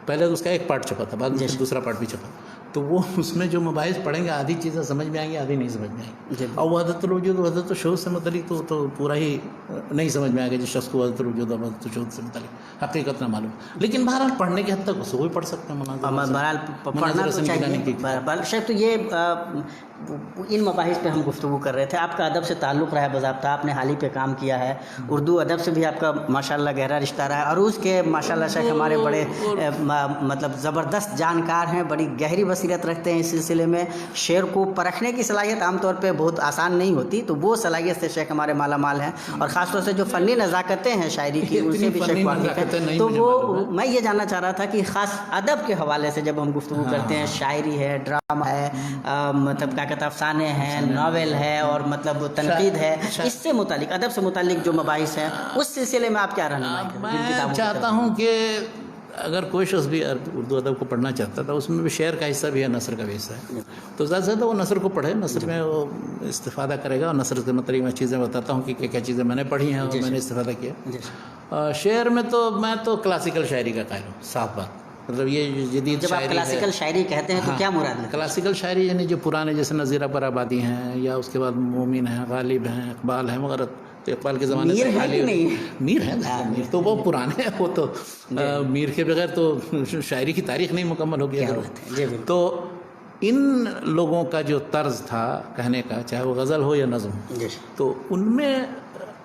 پہلے اس کا ایک پارٹ چھپا تھا، بعد میں دوسرا پارٹ بھی چھپا، تو وہ اس میں جو مباحث پڑھیں گے آدھی چیزیں سمجھ میں آئیں گی، آدھی نہیں سمجھ میں آئیں گی. اور وحدت الوجود وحدت الشہود سے متعلق تو پورا ہی نہیں سمجھ میں آئے گا جس شخص کو وحدت الوجود اور وحدت الشہود سے متعلق حقیقت نہ معلوم. لیکن بہرحال پڑھنے کے حد تک اس کو بھی پڑھ سکتے ہیں. بہرحال پڑھنا تو چاہیے. شاید تو یہ ان مباحث پہ ہم گفتگو کر رہے تھے. آپ کا ادب سے تعلق رہا ہے باضابطہ، آپ نے حال ہی پہ کام کیا ہے، اردو ادب سے بھی آپ کا ماشاءاللہ گہرا رشتہ رہا ہے. عروض کے ماشاءاللہ شیخ ہمارے بڑے مطلب زبردست جانکار ہیں، بڑی گہری بصیرت رکھتے ہیں اس سلسلے میں. شعر کو پرکھنے کی صلاحیت عام طور پہ بہت آسان نہیں ہوتی، تو وہ صلاحیت سے شیخ ہمارے مالا مال ہیں. اور خاص طور سے جو فنی نزاکتیں ہیں شاعری کی، ان سے بھی شیخ واقف ہیں. تو وہ میں یہ جاننا چاہ رہا تھا کہ خاص ادب کے حوالے سے جب ہم گفتگو کرتے ہیں، شاعری ہے، ڈرامہ ہے، مطلب کیا کہتے ہیں افسانے ہیں، ناول ہے، اور مطلب تنقید ہے، اس سے متعلق ادب سے متعلق جو مباحث ہیں اس سلسلے میں آپ کیا رہنمائی کریں؟ میں چاہتا ہوں کہ اگر کوئی شخص بھی اردو ادب کو پڑھنا چاہتا تھا، اس میں بھی شعر کا حصہ بھی ہے، نثر کا بھی حصہ ہے، تو زیادہ سے زیادہ وہ نثر کو پڑھے، نثر میں وہ استفادہ کرے گا. اور نثر کے متعلق میں چیزیں بتاتا ہوں کہ کیا چیزیں میں نے پڑھی ہیں اور میں نے استفادہ کیا. شعر میں تو میں تو کلاسیکل شاعری کا قائل ہوں، صاف بات. مطلب یہ جدید جب آپ کلاسیکل شاعری کہتے ہیں تو کیا مراد ہے؟ کلاسیکل شاعری یعنی جو پرانے جیسے نظیر پر آبادی ہیں، یا اس کے بعد مومن ہیں، غالب ہیں، اقبال ہیں وغیرہ. تو اقبال کے زمانے سے میر ہیں، میر تو وہ پرانے ہیں، وہ تو میر کے بغیر تو شاعری کی تاریخ نہیں مکمل ہو گیا. تو ان لوگوں کا جو طرز تھا کہنے کا، چاہے وہ غزل ہو یا نظم، تو ان میں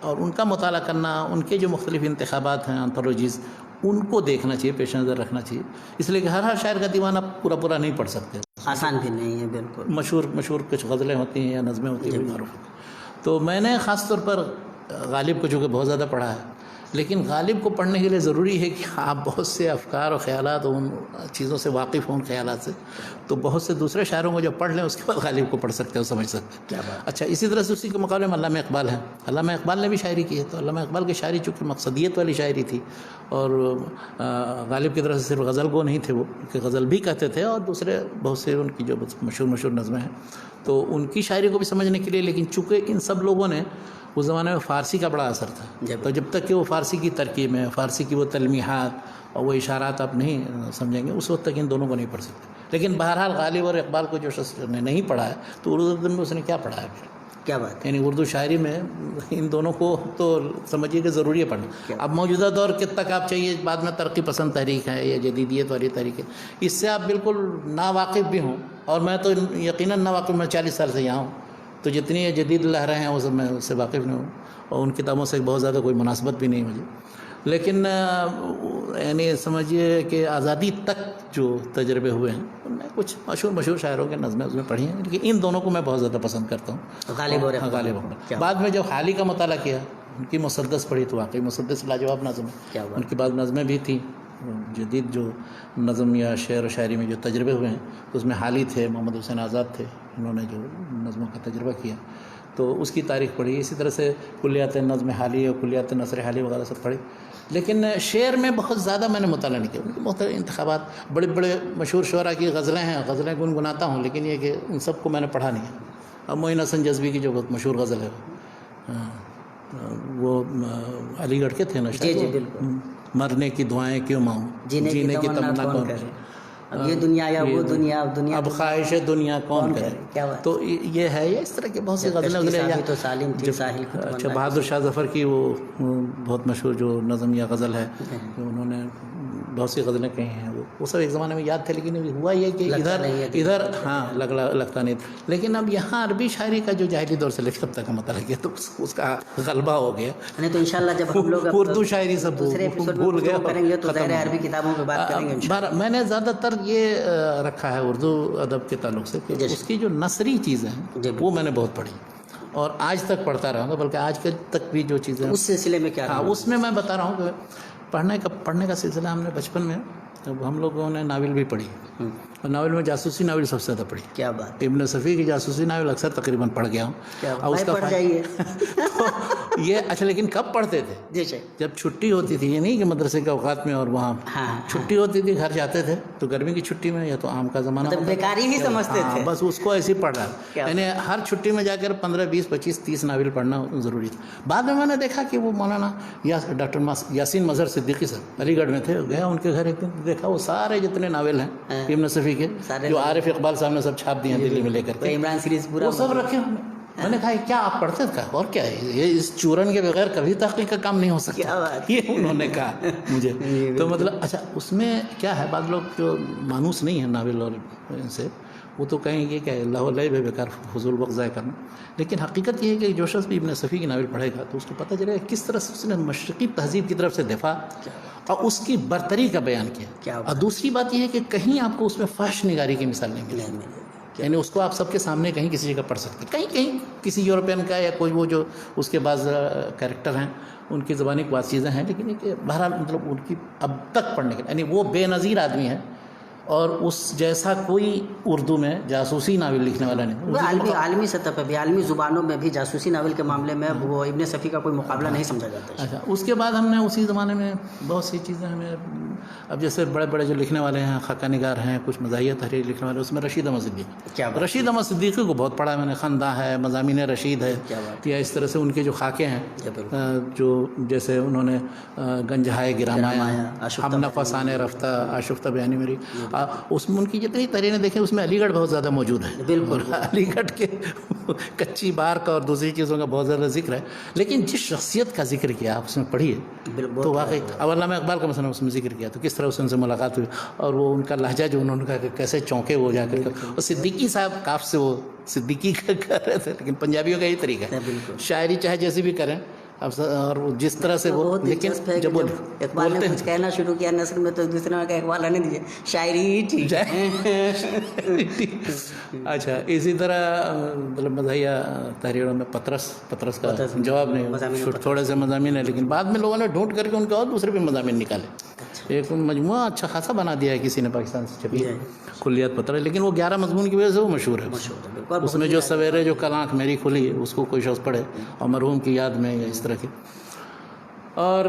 اور ان کا مطالعہ کرنا، ان کے جو مختلف انتخابات ہیں، انتھولوجیز، ان کو دیکھنا چاہیے، پیش نظر رکھنا چاہیے. اس لیے کہ ہر شاعر کا دیوانہ پورا نہیں پڑھ سکتے، آسان بھی نہیں ہے. بالکل مشہور کچھ غزلیں ہوتی ہیں یا نظمیں ہوتی ہیں معروف. تو میں نے خاص طور پر غالب کو چونکہ بہت زیادہ پڑھا ہے، لیکن غالب کو پڑھنے کے لیے ضروری ہے کہ آپ بہت سے افکار اور خیالات ان چیزوں سے واقف ہوں، خیالات سے. تو بہت سے دوسرے شاعروں کو جب پڑھ لیں اس کے بعد غالب کو پڑھ سکتے ہیں اور سمجھ سکتے ہیں. اچھا، اسی طرح سے اسی کے مقابلے میں علامہ اقبال ہیں. علامہ اقبال نے بھی شاعری کی ہے، تو علامہ اقبال کی شاعری چونکہ مقصدیت والی شاعری تھی، اور غالب کی طرف سے صرف غزل گو نہیں تھے وہ، کہ غزل بھی کہتے تھے، اور دوسرے بہت سے ان کی جو مشہور نظمیں ہیں، تو ان کی شاعری کو بھی سمجھنے کے لیے. لیکن چونکہ ان سب لوگوں نے اس زمانے میں فارسی کا بڑا اثر تھا، تو جب تک کہ وہ فارسی کی ترکیب میں، فارسی کی وہ تلمیحات اور وہ اشارات آپ نہیں سمجھیں گے، اس وقت تک ان دونوں کو نہیں پڑھ سکتے. لیکن بہرحال غالب اور اقبال کو جو شخص نے نہیں پڑھا ہے، تو اردو میں اس نے کیا پڑھا ہے پھر؟ کیا بات ہے؟ یعنی اردو شاعری میں ان دونوں کو تو سمجھیے کہ ضروری ہے پڑھنا. اب موجودہ دور کے تک آپ چاہیے، بعد میں ترقی پسند تحریک ہے یا جدیدیت والی تحریک ہے، اس سے آپ بالکل ناواقف بھی ہوں. اور میں تو یقیناً ناواقف، میں 40 سال سے یہاں ہوں، تو جتنی جدید لہریں ہیں وہ سب میں اس سے واقف نہیں ہوں، اور ان کتابوں سے بہت زیادہ کوئی مناسبت بھی نہیں مجھے. لیکن یعنی سمجھیے کہ آزادی تک جو تجربے ہوئے ہیں، ان میں کچھ مشہور شاعروں کے نظمیں اس میں پڑھی ہیں، لیکن ان دونوں کو میں بہت زیادہ پسند کرتا ہوں، غالب اور اقبال. بعد میں جب حالی کا مطالعہ کیا، ان کی مسدس پڑھی، تو واقعی مسدس لاجواب نظم ہے. ان کی بعض نظمیں بھی تھیں جدید، جو نظم یا شعر و شاعری میں جو تجربے ہوئے ہیں، تو اس میں حالی تھے، محمد حسین آزاد تھے، انہوں نے جو نظموں کا تجربہ کیا، تو اس کی تاریخ پڑھی. اسی طرح سے کلیات نظم حالی اور کلیات نثر حالی وغیرہ سب پڑھی. لیکن شعر میں بہت زیادہ میں نے مطالعہ نہیں کیا. ان کے مختلف انتخابات، بڑے مشہور شعراء کی غزلیں ہیں، غزلیں گنگناتا ہوں، لیکن یہ کہ ان سب کو میں نے پڑھا نہیں ہے. اب معین حسن جذبی کی جو بہت مشہور غزل ہے، وہ علی گڑھ کے تھے نا جی جی بالکل. مرنے کی دعائیں کیوں مانگوں جینے کی تمنا کون کرے, اب یہ دنیا یا وہ دنیا, اب دنیا اب خواہش دنیا کون کرے. کیا بات. تو یہ ہے, یہ اس طرح کی بہت سی غزلیں. تو سالم تھی ساحل کی اچھا, تمنا. بہادر شاہ ظفر کی وہ بہت مشہور جو نظم یا غزل ہے, انہوں نے بہت سی غزلیں کہی ہیں, وہ سب ایک زمانے میں یاد تھے, لیکن ہوا یہ کہ ادھر ہاں لگتا نہیں. لیکن اب یہاں عربی شاعری کا جو جاہلی دور سے لکھت تک کا مطلب کیا, تو اس کا غلبہ ہو گیا. نہیں تو انشاءاللہ جب ہم لوگ اردو شاعری سب بھول گئے کریں گے تو ظاہر عربی کتابوں پہ بات کریں گے. میں نے زیادہ تر یہ رکھا ہے اردو ادب کے تعلق سے کہ اس کی جو نثری چیزیں ہیں وہ میں نے بہت پڑھی, اور آج تک پڑھتا رہا ہوں, بلکہ آج کے تک بھی جو چیزیں اس سلسلے میں کیا, ہاں اس میں بتا رہا ہوں کہ پڑھنے کا سلسلہ ہم نے بچپن میں, ہم لوگوں نے ناول بھی پڑھی, اور ناول میں جاسوسی ناول سب سے زیادہ پڑھی. کیا بات. ابن صفی کی جاسوسی ناول اکثر تقریباً پڑھ گیا ہوں. اور اس کا پڑھ جائیے یہ اچھا, لیکن کب پڑھتے تھے؟ جی جب چھٹی ہوتی تھی, یہ نہیں کہ مدرسے کے اوقات میں اور وہاں چھٹی ہوتی تھی, گھر جاتے تھے تو گرمی کی چھٹی میں, یا تو عام کا زمانہ بیکاری ہی سمجھتے تھے, بس اس کو ایسے ہی پڑھ رہا. یعنی ہر چھٹی میں جا کر 15, 20, 25, 30 ناول پڑھنا ضروری تھا. بعد میں نے دیکھا کہ وہ مولانا ڈاکٹر یاسین مظہر صدیقی صاحب علی گڑھ میں تھے, گیا ان کے گھر ایک دن, دیکھا وہ سارے جتنے ناول ہیں ابن صفی کے, جو عارف اقبال صاحب نے سب چھاپ دیے ہیں دلی میں لے کر کے, عمران سیریز پورا وہ سب رکھے. میں نے کہا کیا آپ پڑھتے تھے, اور کیا ہے یہ, اس چورن کے بغیر کبھی تحقیق کا کام نہیں ہو سکتا, یہ انہوں نے کہا مجھے. تو مطلب اچھا, اس میں کیا ہے, بعض لوگ جو مانوس نہیں ہیں ناول اور ان سے, وہ تو کہیں گے کہ اللہ علیہ بے بیکار فضول وقت ضائع کرنا. لیکن حقیقت یہ ہے کہ جو شخص بھی ابن صفی کی ناول پڑھے گا تو اس کو پتہ چلے گا کس طرح سے اس نے مشرقی تہذیب کی طرف سے دفاع اور اس کی برتری کا بیان کیا. اور دوسری بات یہ ہے کہ کہیں آپ کو اس میں فحش نگاری کی مثال نہیں ملے, یعنی اس کو آپ سب کے سامنے کہیں کسی جگہ پڑھ سکتے, کہیں کسی یورپین کا یا کوئی وہ جو اس کے بعض کیریکٹر ہیں ان کی زبانی کی بعض چیزیں ہیں, لیکن بہرحال مطلب ان کی اب تک پڑھنے کے, یعنی وہ بے نظیر آدمی ہے, اور اس جیسا کوئی اردو میں جاسوسی ناول لکھنے والا نہیں. عالمی سطح پہ بھی, عالمی زبانوں میں بھی جاسوسی ناول کے معاملے میں وہ ابن صفی کا کوئی مقابلہ نہیں سمجھا جاتا. اچھا, اس کے بعد ہم نے اسی زمانے میں بہت سی چیزیں ہمیں, اب جیسے بڑے بڑے جو لکھنے والے ہیں, خاکہ نگار ہیں, کچھ مزاحیہ تحریر لکھنے والے, اس میں رشید احمد صدیقی, رشید احمد صدیقی کو بہت پڑھا میں نے. خندہ ہے, مضامین رشید ہے, یا اس طرح سے ان کے جو خاکے ہیں, جو جیسے انہوں نے گنجہائے گرامایا, ہم نفسانے رفتہ, آشفتہ بیانی میری, اس میں ان کی جتنی تحریریں دیکھیں اس میں علی گڑھ بہت زیادہ موجود ہے. بالکل, علی گڑھ کے کچی بار کا اور دوسری چیزوں کا بہت زیادہ ذکر ہے. لیکن جس شخصیت کا ذکر کیا آپ اس میں پڑھیے تو واقعی, اب علامہ اقبال کا مثلا اس میں ذکر کیا تو کس طرح اس سے ملاقات ہوئی, اور وہ ان کا لہجہ جو انہوں نے کہا کہ کیسے چونکے وہ جا کر, اور صدیقی صاحب کاف سے وہ صدیقی کر رہے تھے, لیکن پنجابیوں کا یہ طریقہ ہے, شاعری چاہے جیسی بھی کریں اب, اور جس طرح سے وہ, لیکن جب اقبال نے کچھ کہنا شروع کیا نثر میں تو دوسرے نے کہا اقبال آنے دیجیے, شاعری ہی ٹھیک ہے. اچھا, اسی طرح مطلب مزاحیہ تحریروں میں پطرس کا جواب نہیں, تھوڑے سے مضامین ہیں, لیکن بعد میں لوگوں نے ڈھونڈ کر کے ان کے اور دوسرے بھی مضامین نکالے. ایک مجموعہ اچھا خاصا بنا دیا ہے کسی نے پاکستان سے چھپی ہے, کلیات پتر, لیکن وہ 11 مضمون کی وجہ سے وہ مشہور ہے. اس میں جو سویرے جو کل آنکھ میری کھلی, اس کو کوئی شخص پڑھے اور مرحوم کی یاد میں, یا اس طرح کی. اور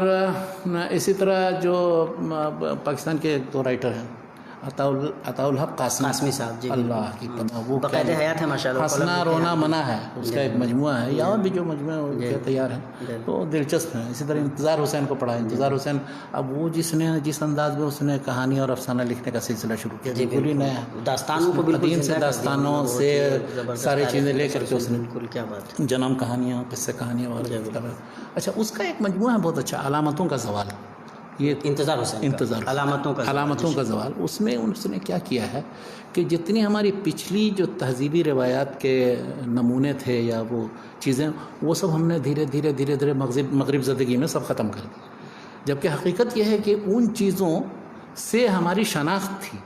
اسی طرح جو پاکستان کے 2 رائٹر ہیں, عطاء الحق قاسمی صاحب, جی اللہ کی پناہ, وہ باقاعدہ حیات ہے ماشاءاللہ, ہنسنا رونا منع ہے, اس کا ایک مجموعہ ہے, یا اور بھی جو مجموعے تیار ہیں تو دلچسپ ہیں. اسی طرح انتظار حسین کو پڑھا. انتظار حسین, اب وہ جس انداز میں اس نے کہانی اور افسانہ لکھنے کا سلسلہ شروع کیا, بالکل ہی نیا, داستانوں کو بالکل سے داستانوں سے ساری چیزیں لے کر کے اس نے, کیا بات, جنم کہانیاں, قصے کہانیاں اور. اچھا, اس کا ایک مجموعہ ہے بہت اچھا, علامتوں کا زوال, یہ انتظار حسین, علامتوں کا زوال. اس میں اس نے کیا کیا ہے کہ جتنی ہماری پچھلی جو تہذیبی روایات کے نمونے تھے یا وہ چیزیں, وہ سب ہم نے دھیرے دھیرے مغرب زدگی میں سب ختم کر دی. جبکہ حقیقت یہ ہے کہ ان چیزوں سے ہماری شناخت تھی,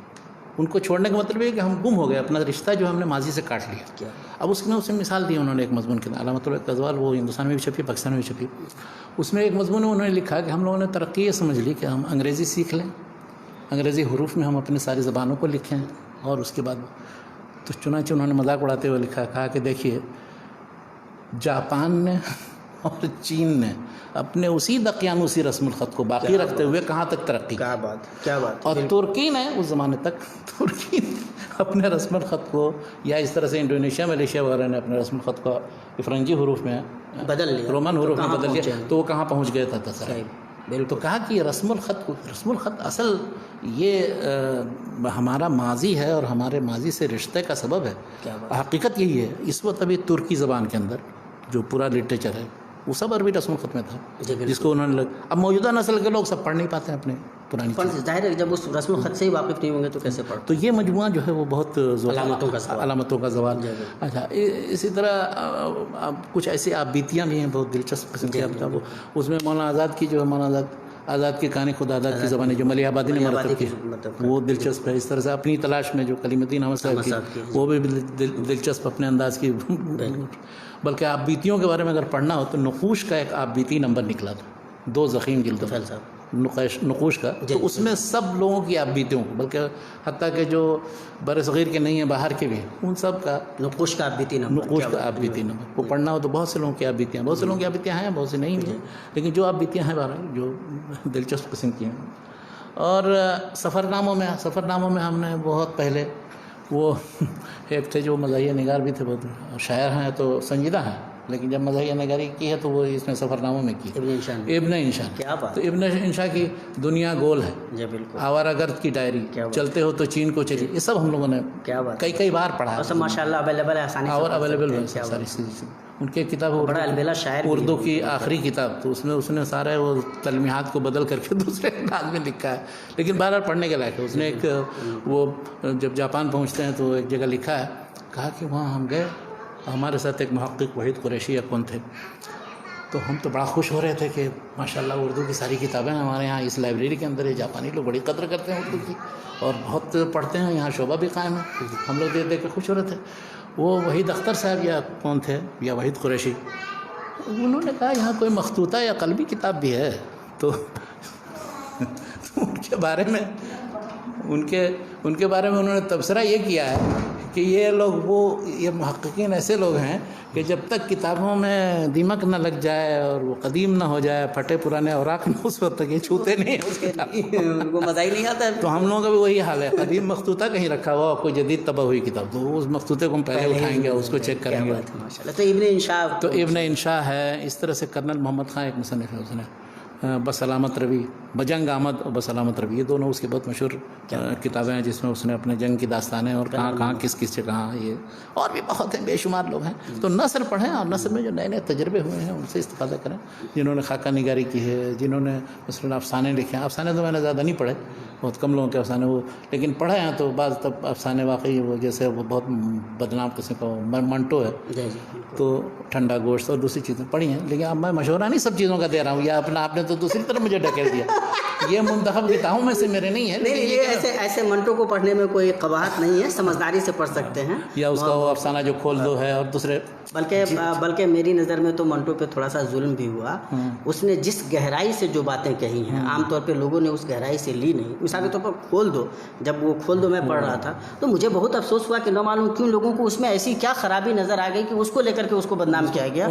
ان کو چھوڑنے کا مطلب یہ کہ ہم گم ہو گئے, اپنا رشتہ جو ہم نے ماضی سے کاٹ لیا. اب اس میں اسے مثال دی انہوں نے ایک مضمون کے, علامت الغزوال, وہ ہندوستان میں بھی چھپی, پاکستان میں بھی چھپی. اس میں ایک مضمون انہوں نے لکھا کہ ہم لوگوں نے ترقی یہ سمجھ لی کہ ہم انگریزی سیکھ لیں, انگریزی حروف میں ہم اپنی ساری زبانوں کو لکھیں, اور اس کے بعد تو چنانچہ انہوں نے مذاق اڑاتے ہوئے لکھا, کہا کہ دیکھیے جاپان نے اور چین نے اپنے اسی دقیانوسی رسم الخط کو باقی رکھتے ہوئے کہاں تک ترقی کی. کیا بات کیا بات. اور ترکی نے اس زمانے تک ترکی نے اپنے رسم الخط کو یا اس طرح سے انڈونیشیا ملیشیا وغیرہ نے اپنے رسم الخط کو فرنگی حروف میں بدل لیا, رومن حروف میں بدل لیا, تو وہ کہاں پہنچ گیا تھا تصرف. بالکل. تو کہا کہ رسم الخط اصل یہ ہمارا ماضی ہے اور ہمارے ماضی سے رشتے کا سبب ہے. حقیقت یہی ہے. اس وقت ابھی ترکی زبان کے اندر جو پورا لٹریچر ہے وہ سب عربی رسم الخط میں تھا, جس کو انہوں نے اب موجودہ نسل کے لوگ سب پڑھ نہیں پاتے ہیں اپنے پرانی چیزیں. ظاہر ہے جب اس رسم الخط سے ہی واقف نہیں ہوں گے تو کیسے پڑھ. تو یہ مجموعہ جو ہے وہ بہت علامتوں کا زوال. اچھا, اسی طرح اب کچھ ایسی آبیتیاں بھی ہیں بہت دلچسپ قسم کی. اس میں مولانا آزاد کی جو ہے مولانا آزاد کی کہانی خود آزاد کی زبان ہے جو ملی آبادی نے مرتب کی, وہ دلچسپ ہے. اس طرح سے اپنی تلاش میں جو کلیم الدین احمد صاحب کی وہ بھی دلچسپ اپنے انداز کی. بلکہ آپ بیتیوں کے بارے میں اگر پڑھنا ہو تو نقوش کا ایک آپ بیتی نمبر نکلا تھا, 2 ضخیم جلدوں نقوش کا, تو اس میں سب لوگوں کی آپ بیتیوں کو, بلکہ حتیٰ کہ جو بر صغیر کے نہیں ہیں باہر کے بھی, ان سب کا نقوش کا آپ بیتی نمبر وہ پڑھنا ہو تو بہت سے لوگوں کی آپ بیتیاں, بہت سے لوگوں کی آپ بیتیاں ہیں, بہت سی نہیں بھی ہیں, لیکن جو آپ بیتیاں ہیں بہرحال جو دلچسپ قسم کی ہیں. اور سفرناموں میں ہم نے بہت پہلے وہ ایک تھے جو مزاحیہ نگار بھی تھے, بہت شاعر ہیں تو سنجیدہ ہیں, لیکن جب مزاحیہ نگاری کی ہے تو وہ اس میں سفرناموں میں کی ابن انشا. تو ابن انشا کی دنیا گول ہے, آوارہ گرد کی ڈائری, چلتے ہو تو چین کو چلی, یہ سب ہم لوگوں نے کئی بار پڑھا ہے. ماشاءاللہ اویلیبل ہے, آسانی اور اویلیبل ہے ساری چیزیں. ان کے کتاب بڑا البیلا شاعر, اردو کی آخری کتاب, تو اس نے سارے وہ تلمیحات کو بدل کر کے دوسرے انداز میں لکھا ہے, لیکن بار پڑھنے کے لائق ہے. اس نے ایک وہ جب جاپان پہنچتے ہیں تو ایک جگہ لکھا ہے, کہا کہ وہاں ہم گئے, ہمارے ساتھ ایک محقق وحید قریشی یا کون تھے, تو ہم تو بڑا خوش ہو رہے تھے کہ ماشاءاللہ اردو کی ساری کتابیں ہمارے یہاں اس لائبریری کے اندر ہے. جاپانی لوگ بڑی قدر کرتے ہیں اردو کی اور بہت پڑھتے ہیں, یہاں شعبہ بھی قائم ہے. ہم لوگ دیکھ کے خوش ہو رہے تھے. وہ وحید اختر صاحب یا کون تھے یا وحید قریشی, انہوں نے کہا یہاں کوئی مخطوطہ یا قلبی کتاب بھی ہے. تو ان کے بارے میں انہوں نے تبصرہ یہ کیا ہے کہ یہ محققین ایسے لوگ ہیں کہ جب تک کتابوں میں دیمک نہ لگ جائے اور وہ قدیم نہ ہو جائے, پھٹے پرانے اوراق نہ, اس وقت تک یہ چھوتے نہیں ہیں, ان کو مزہ ہی نہیں آتا. تو ہم لوگوں کا بھی وہی حال ہے, قدیم مخطوطہ کہیں رکھا ہوا کوئی جدید طبع ہوئی کتاب, تو اس مخطوطے کو ہم پہلے اٹھائیں گے, اس کو چیک کریں گے. تو ابن انشا ہے. اس طرح سے کرنل محمد خان ایک مصنف ہے, اس نے بسلامت روی, بجنگ آمد اور بسلامت روی, یہ دونوں اس کی بہت مشہور کتابیں ہیں, جس میں اس نے اپنے جنگ کی داستانیں اور کہاں کس سے کہاں, یہ اور بھی بہت ہیں, بے شمار لوگ ہیں. تو نثر پڑھیں اور نثر میں جو نئے نئے تجربے ہوئے ہیں ان سے استفادہ کریں. جنہوں نے خاکہ نگاری کی ہے, جنہوں نے مثلاً افسانے لکھے ہیں. افسانے تو میں نے زیادہ نہیں پڑھے, بہت کم لوگوں کے افسانے وہ, لیکن پڑھے ہیں تو بعض تب افسانے واقعی وہ جیسے وہ بہت بدنام قسم کا منٹو ہے, تو ٹھنڈا گوشت اور دوسری چیزیں پڑھی ہیں. لیکن اب میں مشورہ نہیں سب چیزوں کا دے رہا ہوں, یا آپ نے تو دوسری طرف مجھے ڈھکیل دیا. یہ منتخب کتابوں میں سے میرے نہیں ہے. یہ ایسے منٹو کو پڑھنے میں کوئی قباحت نہیں ہے, سمجھداری سے پڑھ سکتے ہیں. یا اس کا وہ افسانہ جو کھول دو ہے, اور دوسرے بلکہ میری نظر میں تو منٹو پہ تھوڑا سا ظلم بھی ہوا. اس نے جس گہرائی سے جو باتیں کہی ہیں عام طور پہ لوگوں نے اس گہرائی سے لی نہیں. مثال کے طور پر کھول دو, جب وہ کھول دو میں پڑھ رہا تھا تو مجھے بہت افسوس ہوا کہ نہ معلوم کیوں لوگوں کو اس میں ایسی کیا خرابی نظر آ گئی کہ اس کو لے کر کے اس کو بدنام کیا گیا.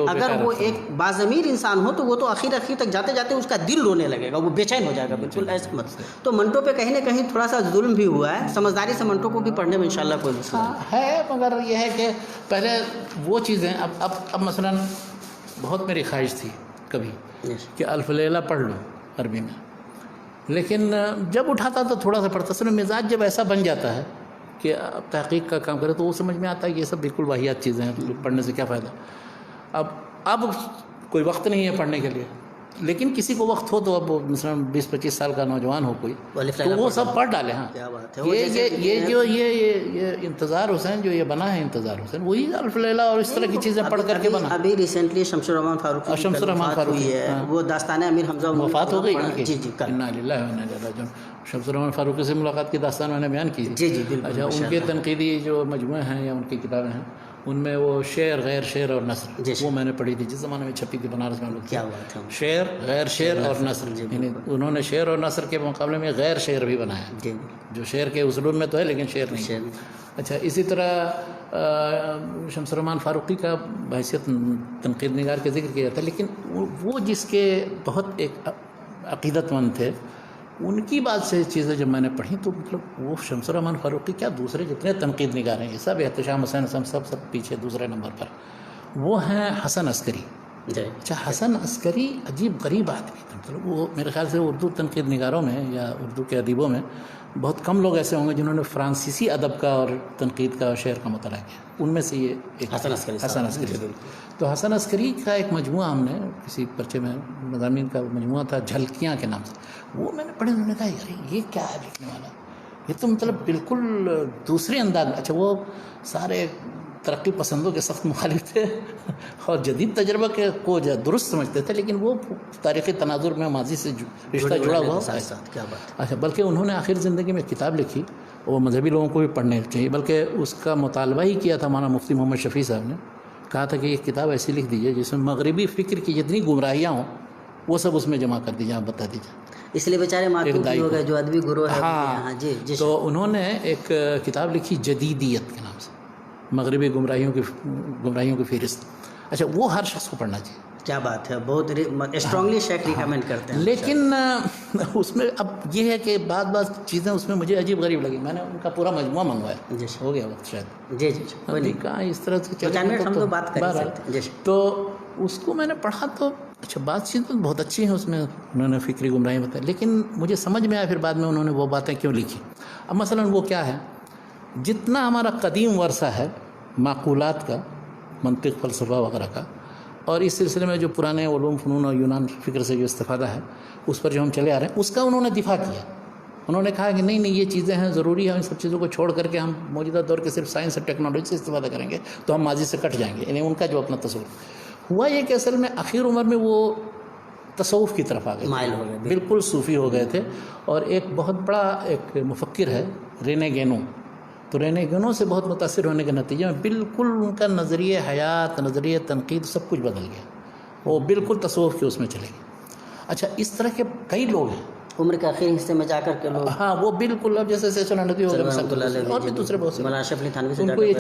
اگر وہ ایک باضمیر انسان ہو تو وہ تو آخر تک جاتے جاتے اس کا دل رونے لگے گا, وہ بے چین ہو جائے گا. بالکل ایسا مت. تو منٹو پہ کہیں نہ کہیں تھوڑا سا ظلم بھی ہوا ہے. سمجھداری سے منٹو کو بھی پڑھنے میں انشاءاللہ کوئی مسئلہ ہے, مگر یہ ہے کہ پہلے وہ چیزیں اب مثلاً بہت میری خواہش تھی کبھی کہ الف لیلہ پڑھ لوں عربی میں, لیکن جب اٹھاتا تو تھوڑا سا پڑھتا. اصل میں مزاج جب ایسا بن جاتا ہے کہ اب تحقیق کا کام کرے تو وہ سمجھ میں آتا ہے کہ یہ سب بالکل واہیات چیزیں ہیں, پڑھنے سے کیا فائدہ. اب کوئی وقت نہیں ہے پڑھنے کے لیے, لیکن کسی کو وقت ہو تو اب مثلاً 20-25 سال کا نوجوان ہو کوئی تو وہ سب پڑھ ڈالے. ہاں, یہ انتظار حسین جو یہ بنا ہے, انتظار حسین وہی الف لیلہ اور اس طرح کی چیزیں پڑھ کر کے بنا. ابھی ریسنٹلی شمس الرحمان فاروقی ہے, وہ داستان امیر حمزہ وفات ہو گئی. جی انا للہ و انا الیہ راجعون. شمس الرحمان فاروقی سے ملاقات کی داستان میں نے بیان کی. جی بالکل. اچھا, ان کے تنقیدی جو مجموعے ہیں یا ان کی کتابیں ہیں ان میں وہ شعر غیر شعر اور نثر جی وہ میں نے پڑھی تھی، جس زمانے میں چھپی تھی بنارس میں. کیا بات ہے. شعر غیر شعر اور نثر، جی یعنی انہوں نے شعر اور نثر کے مقابلے میں غیر شعر بھی بنایا، جی جو شعر کے اصول میں تو ہے لیکن شعر نہیں. اچھا، اسی طرح شمس الرحمن فاروقی کا بحیثیت تنقید نگار کے ذکر کیا جاتا ہے، لیکن وہ جس کے بہت ایک عقیدت مند تھے، ان کی بات سے چیزیں جب میں نے پڑھی تو مطلب وہ شمس الرحمن فاروقی کیا دوسرے جتنے تنقید نگار ہیں یہ سب، احتشام حسین سب پیچھے دوسرے نمبر پر. وہ ہیں حسن عسکری. اچھا، حسن عسکری عجیب غریب آدمی تھا. مطلب وہ میرے خیال سے اردو تنقید نگاروں میں یا اردو کے ادیبوں میں بہت کم لوگ ایسے ہوں گے جنہوں نے فرانسیسی ادب کا اور تنقید کا اور شعر کا مطالعہ کیا. ان میں سے یہ ایک حسن عسکری. تو حسن عسکری کا ایک مجموعہ ہم نے کسی پرچے میں مضامین کا مجموعہ تھا جھلکیاں کے نام سے، وہ میں نے پڑھے. انہوں نے کہا یار یہ کیا ہے لکھنے والا، یہ تو مطلب بالکل دوسرے انداز میں. اچھا، وہ سارے ترقی پسندوں کے سخت مخالف تھے اور جدید تجربہ کے کو درست سمجھتے تھے، لیکن وہ تاریخی تناظر میں ماضی سے رشتہ جڑا ہوا. اچھا، بلکہ انہوں نے آخر زندگی میں کتاب لکھی، وہ مذہبی لوگوں کو بھی پڑھنے چاہیے، بلکہ اس کا مطالبہ ہی کیا تھا مولانا مفتی محمد شفیع صاحب نے. کہا تھا کہ یہ کتاب ایسی لکھ دیجیے جس میں مغربی فکر کی جتنی گمراہیاں ہوں وہ سب اس میں جمع کر دیجیے، آپ بتا دیجیے. اس لیے بیچارے معطوف ہو گئے جو ادبی گروہ ہے. ہاں جی. تو انہوں نے ایک کتاب لکھی جدیدیت کے نام سے، مغربی گمراہیوں کی فہرست. اچھا، وہ ہر شخص کو پڑھنا چاہیے. کیا بات ہے، بہت اسٹرانگلی شیخ ریکمینڈ کرتے ہیں. لیکن اس میں اب یہ ہے کہ بعض چیزیں اس میں مجھے عجیب غریب لگی. میں نے ان کا پورا مجموعہ منگوایا. جی ہو گیا وقت شاید. جی کہا اس طرح سے ہم تو بات کر سکتے ہیں. تو اس کو میں نے پڑھا تو اچھا بات چیز تو بہت اچھی ہیں اس میں، انہوں نے فکری گمراہی بتائی، لیکن مجھے سمجھ میں آیا پھر بعد میں انہوں نے وہ باتیں کیوں لکھی. اب مثلا وہ کیا ہے، جتنا ہمارا قدیم ورثہ ہے معقولات کا، منطق فلسفہ وغیرہ کا، اور اس سلسلے میں جو پرانے علوم فنون اور یونان فکر سے جو استفادہ ہے اس پر جو ہم چلے آ رہے ہیں، اس کا انہوں نے دفاع کیا. انہوں نے کہا کہ نہیں یہ چیزیں ہیں، ضروری ہے ان سب چیزوں کو چھوڑ کر کے ہم موجودہ دور کے صرف سائنس اور ٹیکنالوجی سے استفادہ کریں گے تو ہم ماضی سے کٹ جائیں گے. یعنی ان کا جو اپنا تصور ہوا یہ کہ اصل میں آخر عمر میں وہ تصوف کی طرف آ گئے، مائل ہو گئے، بالکل صوفی ہو گئے تھے. اور ایک بہت بڑا ایک مفکر ہے رینے گینو، تو رینے گینو سے بہت متاثر ہونے کے نتیجے میں بالکل ان کا نظریہ حیات، نظریہ تنقید سب کچھ بدل گیا. وہ بالکل تصوف کے اس میں چلے گئے. اچھا، اس طرح کے کئی لوگ ہیں عمر کے آخری حصے میں جا کر کے لوگ. ہاں، وہ بالکل اب جیسے سیشن ندوی ہو گئے اور بھی دوسرے بہت سے، ان کو یہ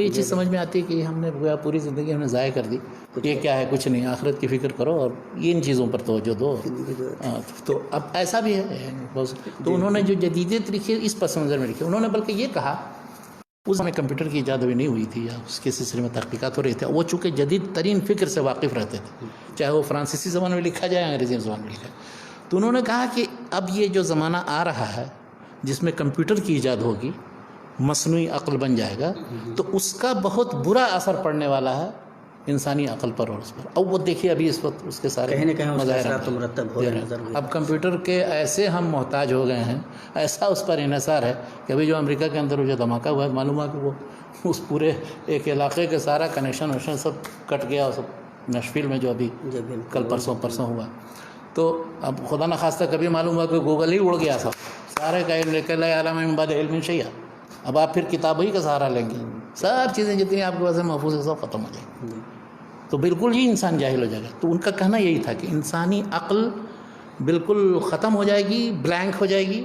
چیز سمجھ میں آتی ہے کہ ہم نے پوری زندگی ہم نے ضائع کر دی، یہ کیا ہے، کچھ نہیں، آخرت کی فکر کرو اور ان چیزوں پر توجہ دو. تو اب ایسا بھی ہے. تو انہوں نے جو جدیدیت لکھی اس پس منظر میں لکھی. انہوں نے بلکہ یہ کہا اس میں کمپیوٹر کی ایجاد ابھی نہیں ہوئی تھی یا اس کے سلسلے میں تحقیقات ہو رہی تھی، وہ چونکہ جدید ترین فکر سے واقف رہتے تھے، چاہے وہ فرانسیسی زبان میں لکھا جائے یا انگریزی زبان میں لکھا جائے. تو انہوں نے کہا کہ اب یہ جو زمانہ آ رہا ہے جس میں کمپیوٹر کی ایجاد ہوگی، مصنوعی عقل بن جائے گا، تو اس کا بہت برا اثر پڑنے والا ہے انسانی عقل پر اور اس پر. اب وہ دیکھیے ابھی اس وقت اس کے سارے مظاہرات. اب کمپیوٹر کے ایسے ہم محتاج ہو گئے ہیں، ایسا اس پر انحصار ہے کہ ابھی جو امریکہ کے اندر جو دھماکہ ہوا ہے، معلوم ہے کہ وہ اس پورے ایک علاقے کے سارا کنیکشن سب کٹ گیا. اور سب نشفیل میں جو ابھی کل پرسوں ہوا، تو اب خدا نخواستہ کبھی معلوم ہوا کہ گوگل ہی اڑ گیا تھا سارے کا علم لے کے لا علم من بعد علم شیء. اب آپ پھر کتاب ہی کا سہارا لیں گے، سب چیزیں جتنی آپ کے پاس محفوظ ہے سب ختم ہو جائیں گی، تو بالکل ہی انسان جاہل ہو جائے گا. تو ان کا کہنا یہی تھا کہ انسانی عقل بالکل ختم ہو جائے گی، بلینک ہو جائے گی،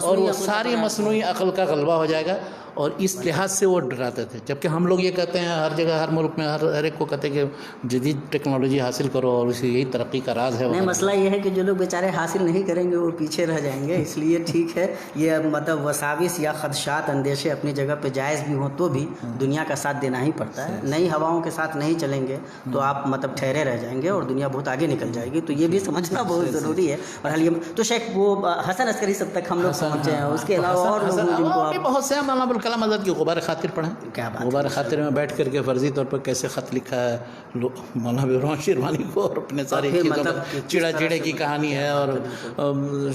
اور وہ ساری مصنوعی عقل کا غلبہ ہو جائے گا. اور اس لحاظ سے وہ ڈراتے تھے. جبکہ ہم لوگ یہ کہتے ہیں ہر جگہ ہر ملک میں ہر ایک کو کہتے ہیں کہ جدید ٹیکنالوجی حاصل کرو اور اسی یہی ترقی کا راز ہے. نہیں، مسئلہ یہ ہے کہ جو لوگ بیچارے حاصل نہیں کریں گے وہ پیچھے رہ جائیں گے. اس لیے ٹھیک ہے یہ مطلب وساوس یا خدشات، اندیشے اپنی جگہ پہ جائز بھی ہوں تو بھی دنیا کا ساتھ دینا ہی پڑتا ہے. نئی ہواؤں کے ساتھ نہیں چلیں گے تو آپ مطلب ٹھہرے رہ جائیں گے اور دنیا بہت آگے نکل جائے گی. تو یہ بھی سمجھنا بہت ضروری ہے. اور حالیہ تو شیخ وہ حسن عسکری سب تک ہم لوگ پہنچے ہیں، اس کے علاوہ اور لوگ جن کو آپ بہت سے مولانا ابوالکلام آزاد کی غبار خاطر پڑھیں. غبار خاطر میں بیٹھ کر کے فرضی طور پر کیسے خط لکھا ہے مولانا عبدالرحمن شیروانی کو، اور اپنے ساری چیزوں چڑا چڑے کی کہانی ہے، اور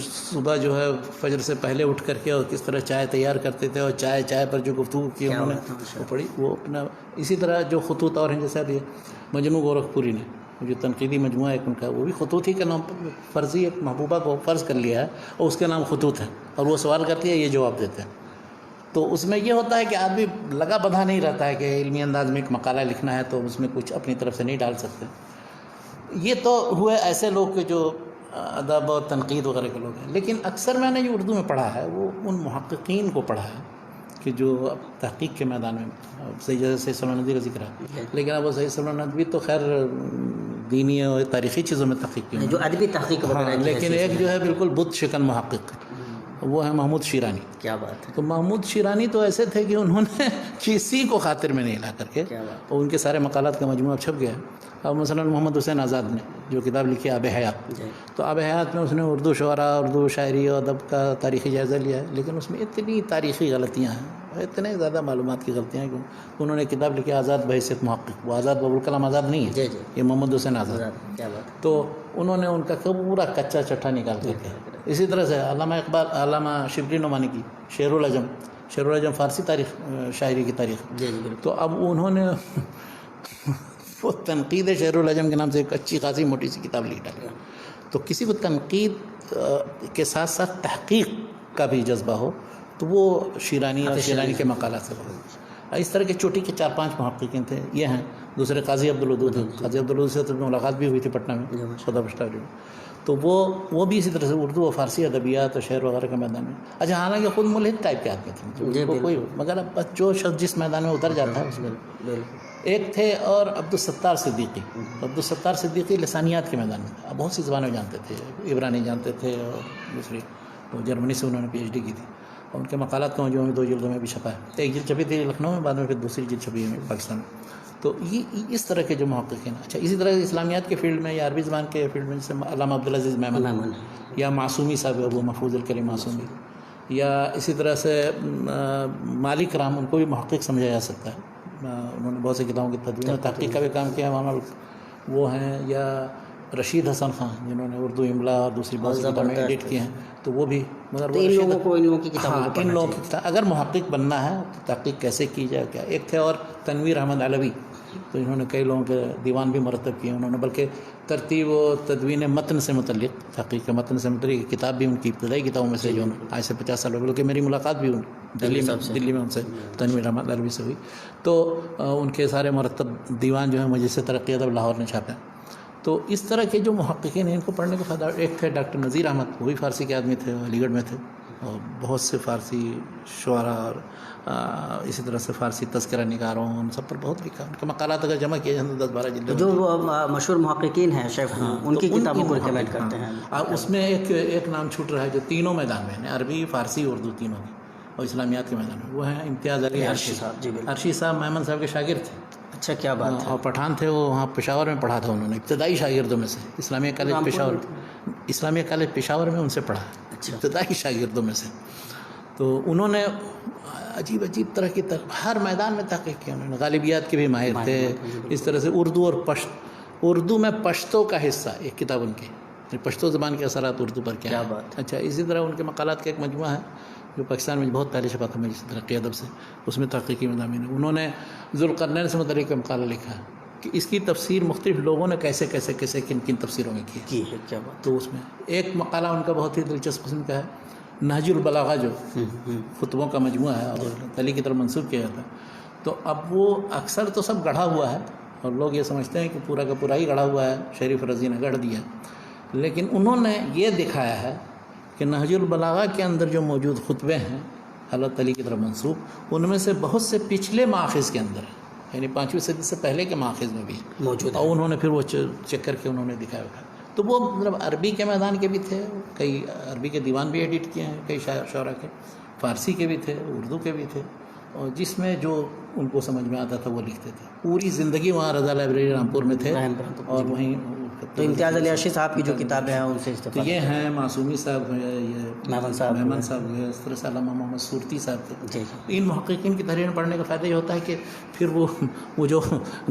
صبح جو ہے فجر سے پہلے اٹھ کر کے اور کس طرح چائے تیار کرتے تھے، اور چائے پر جو گفتگو کی انہوں نے وہ پڑھی. وہ اپنا اسی طرح جو خطوط اور ہیں، جیسے ابھی مجنو گورکھپوری نے جو تنقیدی مجموعہ ایک ان کا، وہ بھی خطوط ہی کے نام پر فرضی ایک محبوبہ کو فرض کر لیا ہے اور اس کے نام خطوط ہے، اور وہ سوال کرتی ہے یہ جواب دیتے ہیں. تو اس میں یہ ہوتا ہے کہ آدمی لگا بدھا نہیں رہتا ہے کہ علمی انداز میں ایک مقالہ لکھنا ہے تو اس میں کچھ اپنی طرف سے نہیں ڈال سکتے. یہ تو ہوئے ایسے لوگ کہ جو ادب اور تنقید وغیرہ کے لوگ ہیں. لیکن اکثر میں نے جو اردو میں پڑھا ہے وہ ان محققین کو پڑھا ہے کہ جو اب تحقیق کے میدان میں سید صلی اللہ ندوی کا ذکر ہے. لیکن اب وہ سید صلی اللہ ندوی تو خیر دینی اور تاریخی چیزوں میں تحقیق کی جو ادبی تحقیق وغیرہ کی لیکن ایک جو ہے بالکل بت شکن محقق وہ ہے محمود شیرانی. کیا بات ہے. تو محمود شیرانی تو ایسے تھے کہ انہوں نے کسی کو خاطر میں نہیں لا کر کے اور ان کے سارے مقالات کا مجموعہ چھپ گیا. اب مثلا محمد حسین آزاد نے جو کتاب لکھی آب حیات، تو آب حیات میں اس نے اردو شعراء، اردو شاعری اور ادب کا تاریخی جائزہ لیا ہے. لیکن اس میں اتنی تاریخی غلطیاں ہیں، اتنے زیادہ معلومات کی غلطیاں ہیں کہ انہوں نے کتاب لکھی آزاد بحیثیت محقق. وہ آزاد ابوالکلام آزاد نہیں ہے، یہ محمد حسین آزاد. کیا بات. تو انہوں نے ان کا پورا کچا چٹھا نکال کر کے. اسی طرح سے علامہ اقبال، علامہ شبلی نعمانی کی شعر العجم، شعر العجم فارسی تاریخ، شاعری کی تاریخ. تو اب انہوں نے وہ تنقید شعر العجم کے نام سے ایک اچھی خاصی موٹی سی کتاب لکھ ڈالی. تو کسی کو تنقید کے ساتھ ساتھ تحقیق کا بھی جذبہ ہو تو وہ شیرانی اور شیرانی کے مقالات سے بہت. اس طرح کے چوٹی کے 4-5 محققین تھے. یہ ہیں. دوسرے قاضی عبدالودود ہیں. قاضی عبدالودود سے تو ملاقات بھی ہوئی تھی پٹنہ میں خدا بشتاوی میں. تو وہ بھی اسی طرح سے اردو اور فارسی ادبیات اور شعر وغیرہ کے میدان میں. اچھا حالانکہ خود ملحد ٹائپ کے آدمی تھے کوئی، مگر اب جو شخص جس میدان میں اتر جاتا ہے اس میں. ایک تھے اور عبدالستار صدیقی. عبدالستار صدیقی لسانیات کے میدان میں تھا. بہت سی زبانیں جانتے تھے، عبرانی جانتے تھے اور دوسری جرمنی سے انہوں نے PhD کی تھی. اور ان کے مقالات کا مجموعہ میں 2 جلدوں میں بھی چھپا ہے. ایک جلد چھپی تھی لکھنؤ میں، بعد میں پھر دوسری جلد چھپی ہے پاکستان میں. تو یہ اس طرح کے جو محققین. اچھا اسی طرح اسلامیات کے فیلڈ میں یا عربی زبان کے فیلڈ میں جیسے علامہ عبدالعزیز میمن یا معصومی صاحب ابو محفوظ الکریم معصومی، یا اسی طرح سے مالک رام، ان کو بھی محقق سمجھا جا سکتا ہے. انہوں نے بہت سی کتابوں کی تدوین اور تحقیق کا بھی کام کیا ہے. وہ ہیں یا رشید حسن خان جنہوں نے اردو املا اور دوسری بہت سی کتابیں ایڈٹ کی ہیں. تو وہ بھی مگر ان لوگوں کو ان لوگوں کی کتاب اگر محقق بننا ہے تو تحقیق کیسے کی جائے کیا. ایک تھے اور تنویر احمد علوی، تو انہوں نے کئی لوگوں کے دیوان بھی مرتب کیے انہوں نے، بلکہ ترتیب و تدوین متن سے متعلق، تحقیق کے متن سے متعلق کتاب بھی ان کی ابتدائی کتابوں میں سے جو آج سے 50 سال ہو گئے. میری ملاقات بھی دلی میں ان سے تنویر احمد علوی سے ہوئی. تو ان کے سارے مرتب دیوان جو ہیں مجلس ترقی ادب لاہور نے چھاپے. تو اس طرح کے جو محققین ہیں ان کو پڑھنے کا فائدہ. ایک تھے ڈاکٹر نذیر احمد، وہ بھی فارسی کے آدمی تھے، علی گڑھ میں تھے، اور بہت سے فارسی شعراء اور اسی طرح سے فارسی تذکرہ نگاروں ان سب پر بہت لکھا. ان کے مقالات اگر جمع کیے جائیں تو 10-12 جلدیں. جو مشہور محققین ہیں شیخ ان کی کتابوں کو ریکمینڈ کرتے ہیں. اس میں ایک نام چھوٹ رہا ہے جو تینوں میدان میں ہیں، عربی فارسی اردو تینوں کی، اور اسلامیات کے میدان میں. وہ ہیں امتیاز علی عرشی صاحب. عرشی صاحب میمن صاحب کے شاگرد تھے. اچھا کیا بات ہے. اور پٹھان تھے. وہ وہاں پشاور میں پڑھا تھا انہوں نے، ابتدائی شاگردوں میں سے. اسلامیہ کالج پشاور میں ان سے پڑھا، ابتدائی شاگردوں میں سے. تو انہوں نے عجیب طرح کی ہر میدان میں تحقیق کیا. انہوں نے غالبیات کے بھی ماہر تھے. اس طرح سے اردو اور اردو میں پشتو کا حصہ ایک کتاب ان کی، پشتو زبان کے اثرات اردو پر کیا ہے. اچھا اسی طرح ان کے مقالات کا ایک مجموعہ ہے جو پاکستان میں بہت پہلے چھپا تھا مجلس ترقی ادب سے. اس میں تحقیقی مضامین ہیں. انہوں نے ذوالقرنین سے متعلق کا مقالہ لکھا ہے کہ اس کی تفسیر مختلف لوگوں نے کیسے کن تفسیروں میں کی ہے. کیا بات. تو اس میں ایک مقالہ ان کا بہت ہی دلچسپ قسم کا ہے، نہج البلاغہ، جو خطبوں کا مجموعہ ہے اور علی کی طرف منسوب کیا جاتا ہے. تو اب وہ اکثر تو سب گڑھا ہوا ہے اور لوگ یہ سمجھتے ہیں کہ پورا کا پورا ہی گڑھا ہوا ہے، شریف رضی نے گڑھ دیا. لیکن انہوں نے یہ دکھایا ہے کہ نہج البلاغہ کے اندر جو موجود خطبے ہیں حضرت علی کی طرف منسوب، ان میں سے بہت سے پچھلے ماخذ کے اندر ہیں، یعنی 5ویں صدی سے پہلے کے ماخذ میں بھی موجود، اور انہوں نے پھر وہ چیک کر کے انہوں نے دکھایا ہوا. تو وہ مطلب عربی کے میدان کے بھی تھے، کئی عربی کے دیوان بھی ایڈٹ کیے ہیں کئی شعراء کے، فارسی کے بھی تھے، اردو کے بھی تھے، اور جس میں جو ان کو سمجھ میں آتا تھا وہ لکھتے تھے. پوری زندگی وہاں رضا لائبریری رامپور میں تھے اور وہیں. تو امتیاز علی عرشی صاحب کی جو کتابیں ہیں ان سے تو یہ ہیں معصومی صاحب ہے، یہ میمن صاحب ہے، اس طرح سے علامہ محمد صورتی صاحب تھے. ان محققین کی تحریریں پڑھنے کا فائدہ یہ ہوتا ہے کہ پھر وہ جو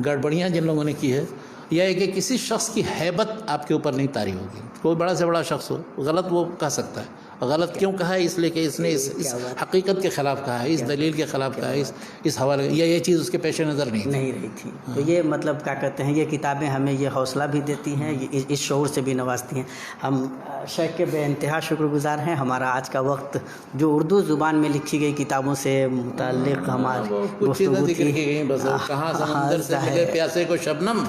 گڑبڑیاں جن لوگوں نے کی ہے، یا کہ کسی شخص کی ہیبت آپ کے اوپر نہیں طاری ہوگی. کوئی بڑا سے بڑا شخص ہو غلط وہ کہہ سکتا ہے، غلط کیوں کہا ہے؟ اس لیے کہ اس نے اس حقیقت کے خلاف کہا ہے، اس دلیل کے خلاف کہا ہے، اس حوالے یہ چیز اس کے پیش نظر نہیں رہی تھی. تو یہ مطلب کیا کہتے ہیں، یہ کتابیں ہمیں یہ حوصلہ بھی دیتی ہیں، یہ اس شعور سے بھی نوازتی ہیں. ہم شیخ کے بے انتہا شکر گزار ہیں. ہمارا آج کا وقت جو اردو زبان میں لکھی گئی کتابوں سے متعلق ہماری گفتگو تھی. بس کہاں سمندر سے ملے پیاسے کو شبنم،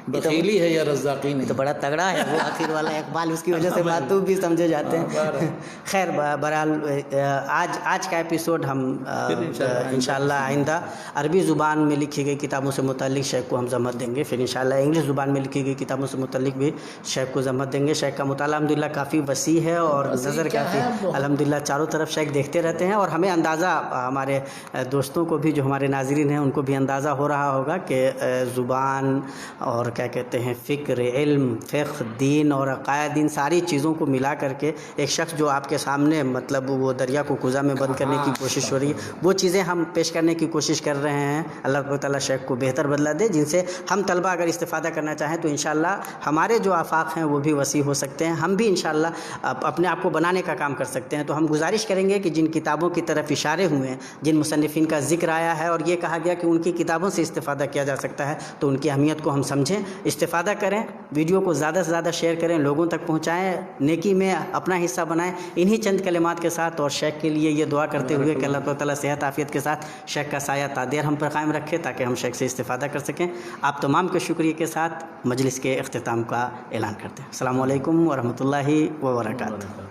بخیلی ہے یا رزاقی نہیں. تو بڑا تگڑا ہے وہ آخر والا اقبال، اس کی وجہ سے معطوف بھی سمجھے جاتے ہیں. خیر بہرحال آج کا ایپیسوڈ ہم انشاءاللہ آئندہ عربی زبان میں لکھی گئی کتابوں سے متعلق شیخ کو ہم زحمت دیں گے. پھر انشاءاللہ انگلش زبان میں لکھی گئی کتابوں سے متعلق بھی شیخ کو زحمت دیں گے. شیخ کا مطالعہ الحمدللہ کافی وسیع ہے اور نظر کافی الحمدللہ چاروں طرف شیخ دیکھتے رہتے ہیں. اور ہمیں اندازہ، ہمارے دوستوں کو بھی جو ہمارے ناظرین ہیں ان کو بھی اندازہ ہو رہا ہوگا کہ زبان اور کیا کہتے ہیں فکر، علم، فقہ، دین اور عقائد، ان ساری چیزوں کو ملا کر کے ایک شخص جو آپ کے سامنے مطلب وہ دریا کو کوزہ میں بند کرنے کی کوشش ہو رہی ہے، وہ چیزیں ہم پیش کرنے کی کوشش کر رہے ہیں. اللہ تعالیٰ شیخ کو بہتر بدلہ دے، جن سے ہم طلبہ اگر استفادہ کرنا چاہیں تو انشاءاللہ ہمارے جو آفاق ہیں وہ بھی وسیع ہو سکتے ہیں. ہم بھی انشاءاللہ اپنے آپ کو بنانے کا کام کر سکتے ہیں. تو ہم گزارش کریں گے کہ جن کتابوں کی طرف اشارے ہوئے ہیں، جن مصنفین کا ذکر آیا ہے اور یہ کہا گیا کہ ان کی کتابوں سے استفادہ کیا جا سکتا ہے، تو ان کی اہمیت کو ہم سمجھیں، استفادہ کریں. ویڈیو کو زیادہ سے زیادہ شیئر کریں، لوگوں تک پہنچائیں، نیکی میں اپنا حصہ بنائیں. انہی چند کلمات کے ساتھ اور شیخ کے لیے یہ دعا کرتے ہوئے کہ اللہ تعالیٰ صحت عافیت کے ساتھ شیخ کا سایہ تا دیر ہم پر قائم رکھے تاکہ ہم شیخ سے استفادہ کر سکیں. آپ تمام کے شکریہ کے ساتھ مجلس کے اختتام کا اعلان کرتے ہیں. السلام علیکم ورحمۃ اللہ وبرکاتہ.